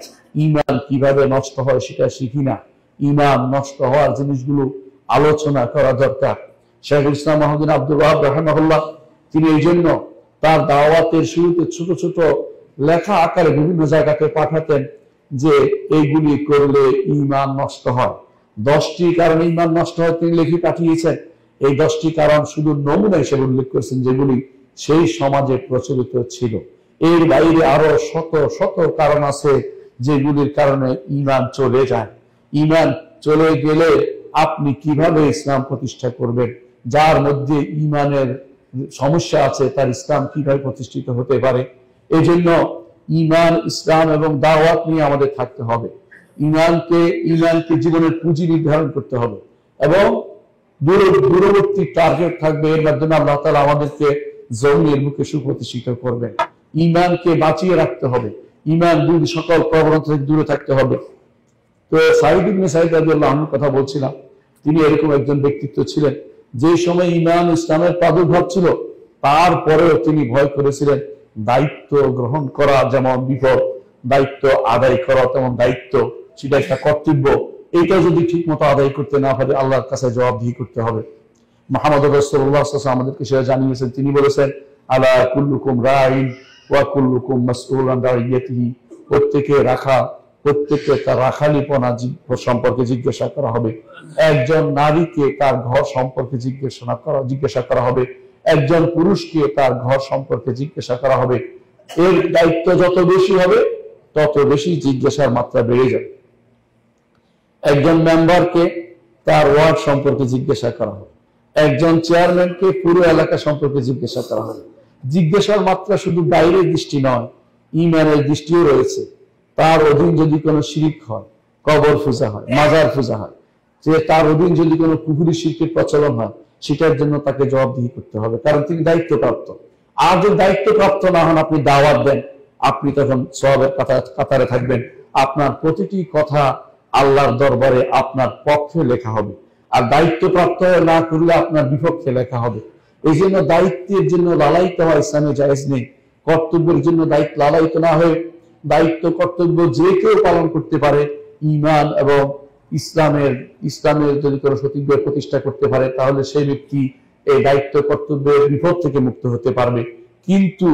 Speaker 1: ইমান কিভাবে নষ্ট হয় সেটা শিখি না। ইমান নষ্ট হওয়ার জিনিসগুলো আলোচনা করা দরকার। শেখুল ইসলাম মুহাম্মদ আব্দুল ওয়াহাব রাহিমাহুল্লাহ তিনি এই জন্য তার দাওয়াতের শুরুতে ছোট ছোট লেখা আকারে বিভিন্ন জায়গাতে পাঠাতেন যে এইগুলি করলে ইমান নষ্ট হয়। 10টি কারণে ইমান নষ্ট হয় তিনি লিখে পাঠিয়েছেন। এই 10টি কারণ শুধু নমুনা হিসেবে উল্লেখ করেছেন যেগুলি সেই সমাজে প্রচলিত ছিল। এর বাইরে আরো শত শত কারণ আছে যেগুলির কারণে ইমান চলে যায়। ইমান চলে গেলে আপনি কিভাবে ইসলাম প্রতিষ্ঠা করবেন? যার মধ্যে ইমানের সমস্যা আছে তার ইসলাম কিভাবে প্রতিষ্ঠিত হতে পারে? এই জন্য ইমান, ইসলাম এবং দাওয়াত নিয়ে আমাদের থাকতে হবে। ইমানকে জীবনের পুঁজি নির্ধারণ করতে হবে এবং দূরবর্তী টার্গেট থাকবে। এর মাধ্যমে আল্লাহ তাআলা আমাদেরকে জমিনের বুকে সুপ্রতিষ্ঠিত করবেন। ইমানকে বাঁচিয়ে রাখতে হবে, ইমান সকল প্রবণতা থেকে দূরে থাকতে হবে। তো সাঈদ ইবনে সাঈদ রাদিয়াল্লাহু আনহুর কথা বলছিলাম, তিনি এরকম একজন ব্যক্তিত্ব ছিলেন যে সময় ইমান ইসলামের প্রাদুর্ভাব ছিল, তারপরেও তিনি ভয় করেছিলেন দায়িত্ব গ্রহণ করা যেমন বিপদ, দায়িত্ব আদায় করা তেমন দায়িত্ব, সেটা একটা কর্তব্য। এটা যদি ঠিক মতো আদায় করতে না পারে আল্লাহর কাছে জবাবদিহি করতে হবে। মুহাম্মদ রাসূলুল্লাহ সাল্লাল্লাহু আলাইহি ওয়াসাল্লাম আমাদেরকে সেটা জানিয়েছেন। তিনি বলেছেন, আলা কুল্লুকুম রাইন ওয়া কুল্লুকুম মাসউলুন আন রাইয়াতিহি, প্রত্যেককে তার রাখালিপনা সম্পর্কে জিজ্ঞাসা করা হবে। একজন নারীকে তার ঘর সম্পর্কে জিজ্ঞাসা করা হবে, একজন পুরুষকে তার ঘর সম্পর্কে জিজ্ঞাসা করা হবে। এর দায়িত্ব যত বেশি হবে তত বেশি জিজ্ঞাসার মাত্রা বেড়ে যাবে। একজন মেম্বারকে তার ওয়ার্ড সম্পর্কে জিজ্ঞাসা করা হবে, একজন চেয়ারম্যানকে পুরো এলাকা সম্পর্কে জিজ্ঞাসা করা হবে। জিজ্ঞাসার মাত্রা শুধু বাইরের দৃষ্টি নয়, ইমানের দৃষ্টিও রয়েছে। তার অধীন যদি কোনো শিরক হয়, কবর পূজা হয়, মাজার পূজা হয়, যে তার অধীন যদি কোনো কুফরি শিরকের প্রচলন হয়, সেটার জন্য তাকে জবাবদিহি করতে হবে, কারণ তিনি দায়িত্বপ্রাপ্ত। আর যদি দায়িত্বপ্রাপ্ত না হন, আপনি দাওয়াত দেন, আপনি তখন সওয়াবের কাতারে থাকবেন। আপনার প্রতিটি কথা আল্লাহর দরবারে আপনার পক্ষে লেখা হবে, আর দায়িত্বপ্রাপ্ত না করলে আপনার বিপক্ষে লেখা হবে। এই জন্য দায়িত্বের জন্য লালায়িত হওয়া ইসলামে জায়েজ নেই। কর্তব্যের জন্য দায়িত্ব লালায়িত না হয়ে দায়িত্ব কর্তব্য যে কেউ পালন করতে পারে, ইমান এবং ইসলামের যদি কোনো সঠিক প্রতিষ্ঠা করতে পারে, তাহলে সেই ব্যক্তি এই দায়িত্ব কর্তব্যের বিপদ থেকে মুক্ত হতে পারবে। কিন্তু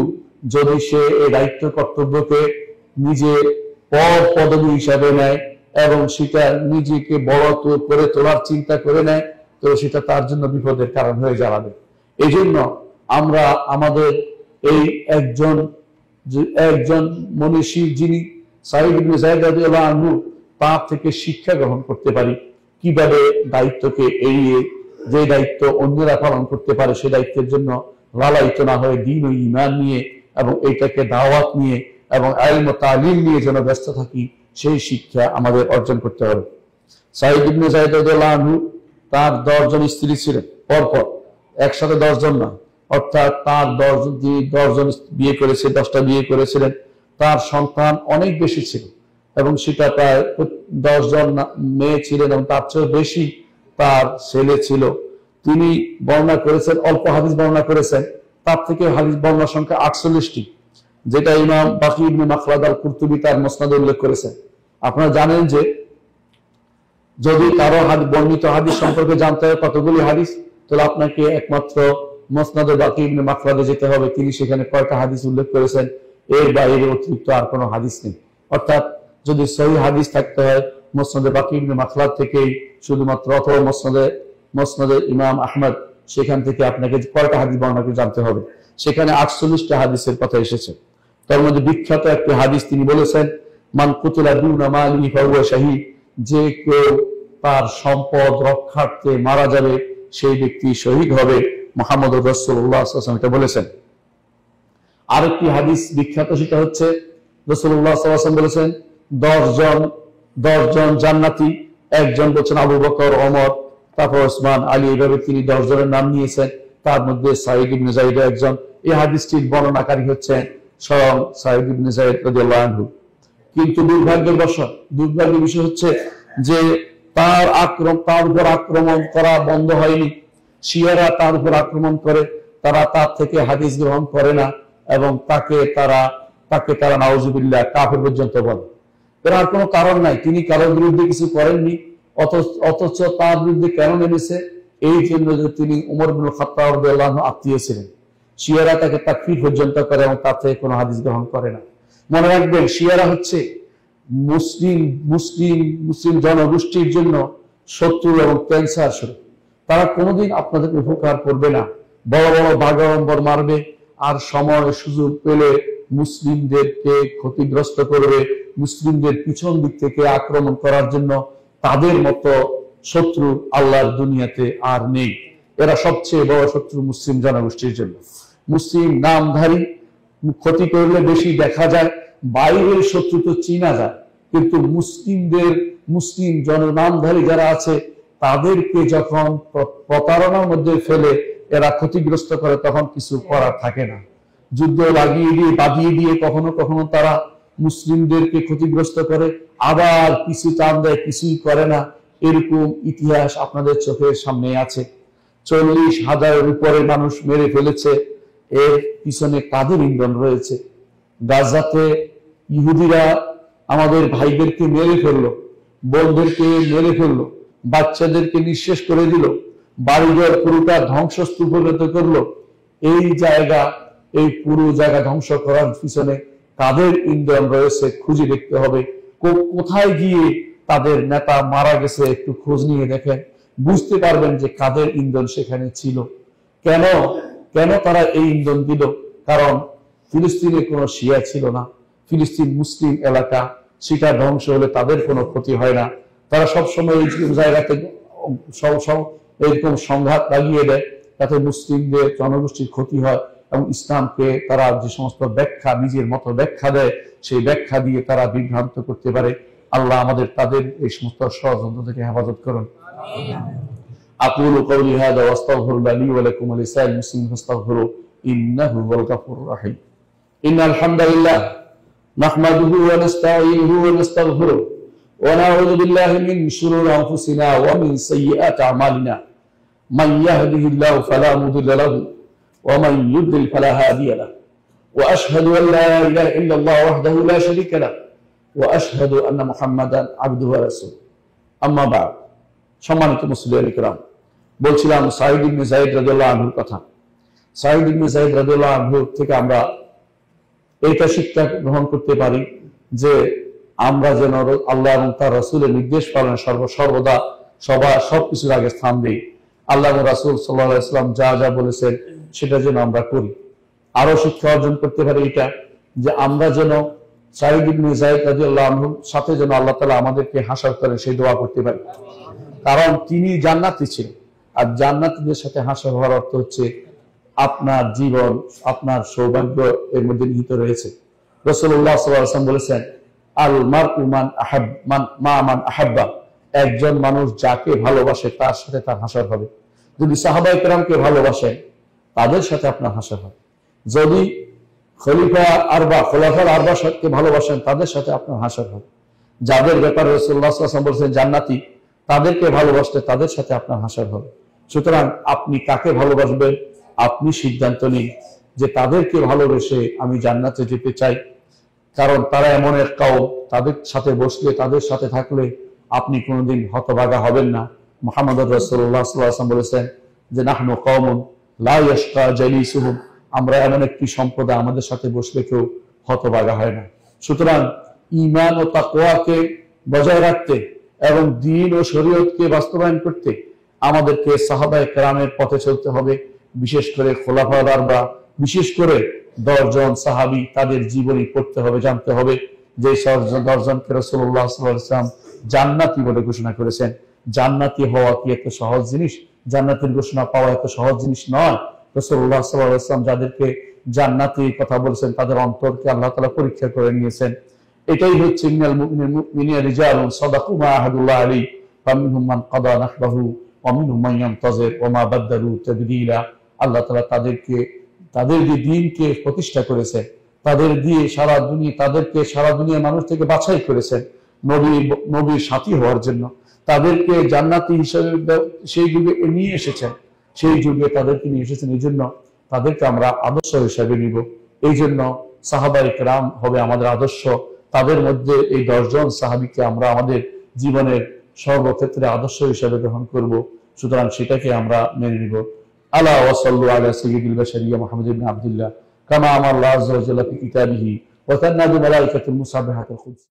Speaker 1: যদি সে এই দায়িত্ব কর্তব্যকে নিজের পদবী হিসাবে নেয় এবং সেটা নিজেকে বড় করে তোলার চিন্তা করে নেয়, তো সেটা তার জন্য বিপদের কারণ হয়ে দাঁড়াবে। এই জন্য আমরা আমাদের এই একজন মনীষী যিনি সাঈদ ইবনে যায়েদ রাদিয়াল্লাহু আনহু, তার থেকে শিক্ষা গ্রহণ করতে পারি কিভাবে দায়িত্বকে এড়িয়ে যে দায়িত্ব অন্যরা পালন করতে পারে সে দায়িত্বের জন্য লালায়িত না হয়ে দ্বীন ও ঈমান নিয়ে এবং এইটাকে দাওয়াত নিয়ে এবং ইলম ও তালিম নিয়ে যেন ব্যস্ত থাকি, সেই শিক্ষা আমাদের অর্জন করতে হবে। সাঈদ ইবনে যায়েদ রাদিয়াল্লাহু আনহু, তার 10 জন স্ত্রী ছিলেন, পরপর একসাথে 10 জন না, অর্থাৎ তার 10 জন বিয়ে করেছে, 10টা বিয়ে করেছিলেন। তার সন্তান অনেক বেশি ছিল এবং সেটা প্রায় 10 জন মেয়ে ছিলেন এবং তার চেয়ে বেশি তার ছেলে ছিল। তিনি বর্ণনা করেছেন, অল্প হাদিস বর্ণনা করেছেন, তার থেকে হাদিস বর্ণনা সংখ্যা 48টি, যেটা ইমাম বাকি ইবনে মাখলাদ আল কুরতুবী তার মুসনাদে উল্লেখ করেছেন। আপনারা জানেন যে যদি কারো বর্ণিত হাদিস সম্পর্কে জানতে হয় কতগুলি হাদিস, তাহলে আপনাকে একমাত্র মুসনাদে বাকি ইবনে মাখলাদে যেতে হবে। তিনি সেখানে কয়টা হাদিস উল্লেখ করেছেন, এর বাইরে অতিরিক্ত আর কোনো হাদিস নেই। অর্থাৎ যদি সহিহ হাদিস থাকতে হয় মুসনাদে বাকি ইবনে মাখলাদ থেকেই শুধুমাত্র, অথবা মুসনাদে ইমাম আহমদ, সেখান থেকে আপনাকে কয়টা হাদিস বর্ণনা করে জানতে হবে। সেখানে 48টা হাদিসের কথা এসেছে। তার মধ্যে বিখ্যাত একটি হাদিস তিনি বলেছেন, মান কুতিলা দুনা মালিহি ফাহুয়া শাহীদ, যে কেউ তার সম্পদ রক্ষার্থে মারা যাবে সেই ব্যক্তি শহীদ হবে। মুহাম্মদ রাসূলুল্লাহ সাল্লাল্লাহু আলাইহি ওয়াসাল্লাম এটা বলেছেন। আরেকটি হাদিস বিখ্যাত, সেটা হচ্ছে রাসূলুল্লাহ সাল্লাল্লাহু আলাইহি ওয়াসাল্লাম বলেছেন 10 জন জান্নাতি, একজন বলছেন আবু বকর, ওমর, তারপর ওসমান, আলী, এইভাবে তিনি 10 জনের নাম নিয়েছেন। তার মধ্যে সাঈদ ইবনে যায়েদ একজন। এই হাদিসটির বর্ণনাকারী হচ্ছেন স্বয়ং সাঈদ ইবনে যায়েদ রাদিয়াল্লাহু আনহু। কিন্তু দুর্ভাগ্যের বিষয় হচ্ছে যে তার উপর আক্রমণ করা বন্ধ হয়নি। শিয়ারা তার উপর আক্রমণ করে, তারা তার থেকে হাদিস গ্রহণ করে না এবং তাকে তারা নাউজুবিল্লাহ কাফের পর্যন্ত বলে। এর আর কোনো কারণ নাই, তিনি কারোর বিরুদ্ধে কিছু করেননি, অথচ তার বিরুদ্ধে কেন নেমেছে? এই জন্য যে তিনি উমর ইবনে খাত্তাব রাদিয়াল্লাহু আনহু আত্মীয় ছিলেন। শিয়ারা তাকে তাকফীর পর্যন্ত করে এবং তার থেকে কোনো হাদিস গ্রহণ করে না। মনে রাখবেন, শিয়ারা হচ্ছে মুসলিম জনগোষ্ঠীর জন্য শত্রু এবং ক্যান্সার স্বরূপ। তারা কোনোদিন আপনাদের উপকার করবে না, বড় বড় বাগাড়ম্বর মারবে, আর সময় সুযোগ পেলে মুসলিমদেরকে ক্ষতিগ্রস্ত করবে, মুসলিমদের পিছন দিক থেকে আক্রমণ করার জন্য। তাদের মতো শত্রু আল্লাহর দুনিয়াতে আর নেই। এরা সবচেয়ে বড় শত্রু মুসলিম জনগোষ্ঠীর জন্য। মুসলিম নামধারী ক্ষতি করলে বেশি দেখা যায়, বাইরের শত্রু তো চিনা যায়, কিন্তু মুসলিম জননামধারী যারা আছে তাদেরকে যখন প্রতারণার মধ্যে ফেলে এরা ক্ষতিগ্রস্ত করে, তখন কিছু করার থাকে না। যুদ্ধ বাঁধিয়ে দিয়ে কখনো কখনো তারা মুসলিমদেরকে ক্ষতিগ্রস্ত করে, আবার কিছু টান দেয়, কিছুই করে না। এরকম ইতিহাস আপনাদের চোখের সামনে আছে। 40,000-এর উপরে মানুষ মেরে ফেলেছে। এর পিছনে কাদের ইন্ধন রয়েছে? গাজাতে ইহুদিরা আমাদের ভাইদেরকে মেরে ফেললো, বোনদেরকে মেরে ফেললো, বাচ্চাদেরকে নিঃশেষ করে দিল, বাড়িঘর পুরোটা ধ্বংসস্তূপ পরিণত করলো। এই পুরো জায়গা ধ্বংস করার পিছনে কাদের ইন্ধন রয়েছে খুঁজে দেখতে হবে। কোথায় গিয়ে তাদের নেতা মারা গেছে একটু খোঁজ নিয়ে দেখেন, বুঝতে পারবেন যে কাদের ইন্ধন সেখানে ছিল। কেন তারা এই ইন্ধন দিল? কারণ ফিলিস্তিনে কোনো শিয়া ছিল না, ফিলিস্তিন মুসলিম এলাকা, সেটা ধ্বংস হলে তাদের কোনো ক্ষতি হয় না। তারা সবসময় এই জায়গাতে এরকম সংঘাত লাগিয়ে দেয়, তাতে মুসলিমদের জনগোষ্ঠীর ক্ষতি হয় এবং ইসলামকে তারা যে সমস্ত ব্যাখ্যা নিজের মতো ব্যাখ্যা দেয়, সেই ব্যাখ্যা দিয়ে তারা বিভ্রান্ত করতে পারে। আল্লাহ আমাদের তাদের এই সমস্ত ষড়যন্ত্র থেকে হেফাজত করুন। আকুলু কওলি হাযা ওয়া আস্তাগফিরুল্লাহ লি ওয়া লাকুম ওয়া লিসাইরিল মুসলিমিন ফাস্তাগফিরু ইন্নাহু হুয়াল গফুরুর রাহিম। ইন্নাল হামদালিল্লাহ নাহমাদুহু ওয়া নাস্তাঈনুহু ওয়া নাস্তাগফিরুহু ওয়া নাউযু বিল্লাহি মিন শুরুরি আনফুসিনা ওয়া মিন সাইয়্যাতি আমালিনা মান ইয়াহদিহিল্লাহু ফালা মুদিল্লা লাহু ওয়া মান ইউদ্লিল ফালা হাদিয়া লাহু ওয়া আশহাদু আন লা ইলাহা ইল্লাল্লাহ ওয়াহদাহু লা শারীকা লাহু ওয়া আশহাদু আন্না মুহাম্মাদান আবদুহু ওয়া রাসূলুহু। আম্মা বা'দ। সম্মানিত মুসলিম কিরাম, বলছিলাম সাঈদ ইবনে যায়েদ রাদিয়াল্লাহু আনহুর কথা। সাঈদ ইবনে যায়েদ রাদিয়াল্লাহু আনহু থেকে আমরা এইটা শিক্ষা গ্রহণ করতে পারি যে আমরা যেন আল্লাহ এবং তার রাসূলের নির্দেশ পালনে সর্বদা সবকিছুর আগে স্থান দিই। আল্লাহ এবং রাসূল সাল্লাল্লাহু আলাইহি ওয়াসাল্লাম যা যা বলেছেন সেটা যেন আমরা করি। আরো শিক্ষা অর্জন করতে পারি এটা যে আমরা যেন সাঈদ ইবনে যায়েদ রাদিয়াল্লাহু আনহুর সাথে যেন আল্লাহ তাআলা আমাদেরকে হাসর করেন সেই দোয়া করতে পারি। কারণ তিনি জান্নাতি ছিলেন, আর জান্নাতীদের সাথে হাসর হওয়ার অর্থ হচ্ছে আপনার জীবন, আপনার সৌভাগ্য এর মধ্যে নিহিত রয়েছে। রাসূলুল্লাহ সাল্লাল্লাহু আলাইহি ওয়াসাল্লাম বলেছেন, আল মারউ মান আহাব্বা, একজন মানুষ যাকে ভালোবাসে তার সাথে তার হাসর হবে। যদি সাহাবায়ে কেরামকে ভালোবাসেন তাদের সাথে আপনার হাসর হবে। যদি খলিফার আরবাকে ভালোবাসেন তাদের সাথে আপনার হাসর হবে। যাদের ব্যাপারে রাসূলুল্লাহ সাল্লাল্লাহু আলাইহি ওয়াসাল্লাম বলেছেন জান্নাতি, তাদেরকে ভালোবাসতে তাদের সাথে আপনার হাসর হবে। সুতরাং আপনি কাকে ভালোবাসবেন আপনি সিদ্ধান্ত নিন যে তাদেরকে ভালোবেসে আমি জান্নাতে যেতে চাই। কারণ তারা এমন এক কওম, তাদের সাথে বসলে তাদের সাথে থাকলে আপনি কোনোদিন হতভাগা হবেন না। মুহাম্মদুর রাসূলুল্লাহ সাল্লাল্লাহু আলাইহি ওয়াসাল্লাম বলেছেন যে নাহনু কওমুন লা ইয়াশকা জালিসুহুম, আমরা এমন একটি সম্প্রদায় আমাদের সাথে বসলে কেউ হতভাগা হয় না। সুতরাং ঈমান ও তাকওয়াকে বজায় রাখতে এবং দ্বীন ও শরীয়তকে বাস্তবায়ন করতে আমাদেরকে সাহাবায়ে কেরামের পথে চলতে হবে। বিশেষ করে খোলাফায়ে আরবা, বিশেষ করে 10 জন সাহাবী, তাদের জীবনী পড়তে হবে, জানতে হবে যে 10 জনকে রাসূলুল্লাহ সাল্লাল্লাহু আলাইহি ওয়াসাল্লাম জান্নাতি বলে ঘোষণা করেছেন। জান্নাতি হওয়া কি এত সহজ জিনিস? জান্নাতের ঘোষণা পাওয়া এত সহজ জিনিস নয়। রাসূলুল্লাহ সাল্লাল্লাহু আলাইহি ওয়াসাল্লাম যাদেরকে জান্নাতির কথা বলেছেন তাদের অন্তরকে আল্লাহ তাআলা পরীক্ষা করে নিয়েছেন। এটাই হচ্ছে মিনাল মুমিনিনা রিজালুন সাদাকু মা আহাদুল্লাহ আলাইহি ফামিনহুম মান কাদা নাহবাহু ومنهم من ينتظر وما بدلوا تبديلا। আল্লাহ তাআলা তাদের যে দ্বীনকে প্রতিষ্ঠা করেছে, তাদেরকে সারা দুনিয়ার মানুষ থেকে বাছাই করেছেন নবীর সাথী হওয়ার জন্য, তাদেরকে জান্নাতি হিসেবে সেই যুগে নিয়ে এসেছেন, সেই যুগে তাদেরকে নিয়ে এসেছেন। এই জন্য তাদেরকে আমরা আদর্শ হিসাবে নিব। এই জন্য সাহাবায়ে কেরাম হবে আমাদের আদর্শ। তাদের মধ্যে এই 10 জন সাহাবীকে আমরা আমাদের জীবনের সর্বক্ষেত্রে আদর্শ হিসাবে গ্রহণ করব। সুতরাং সেটাকে আমরা মেনে নিব। আলা ওয়াসাল্লু আলা সাইয়্যিদিল বাশারিয়্যা মুহাম্মদ ইবনে আবদুল্লাহ কামা আমারা আল্লাহু আযজা ওয়া জাল্লা ফি কিতাবিহি ওয়া তান্না বি মালাইকাতিল মুসাব্বিহাতিল কুদস।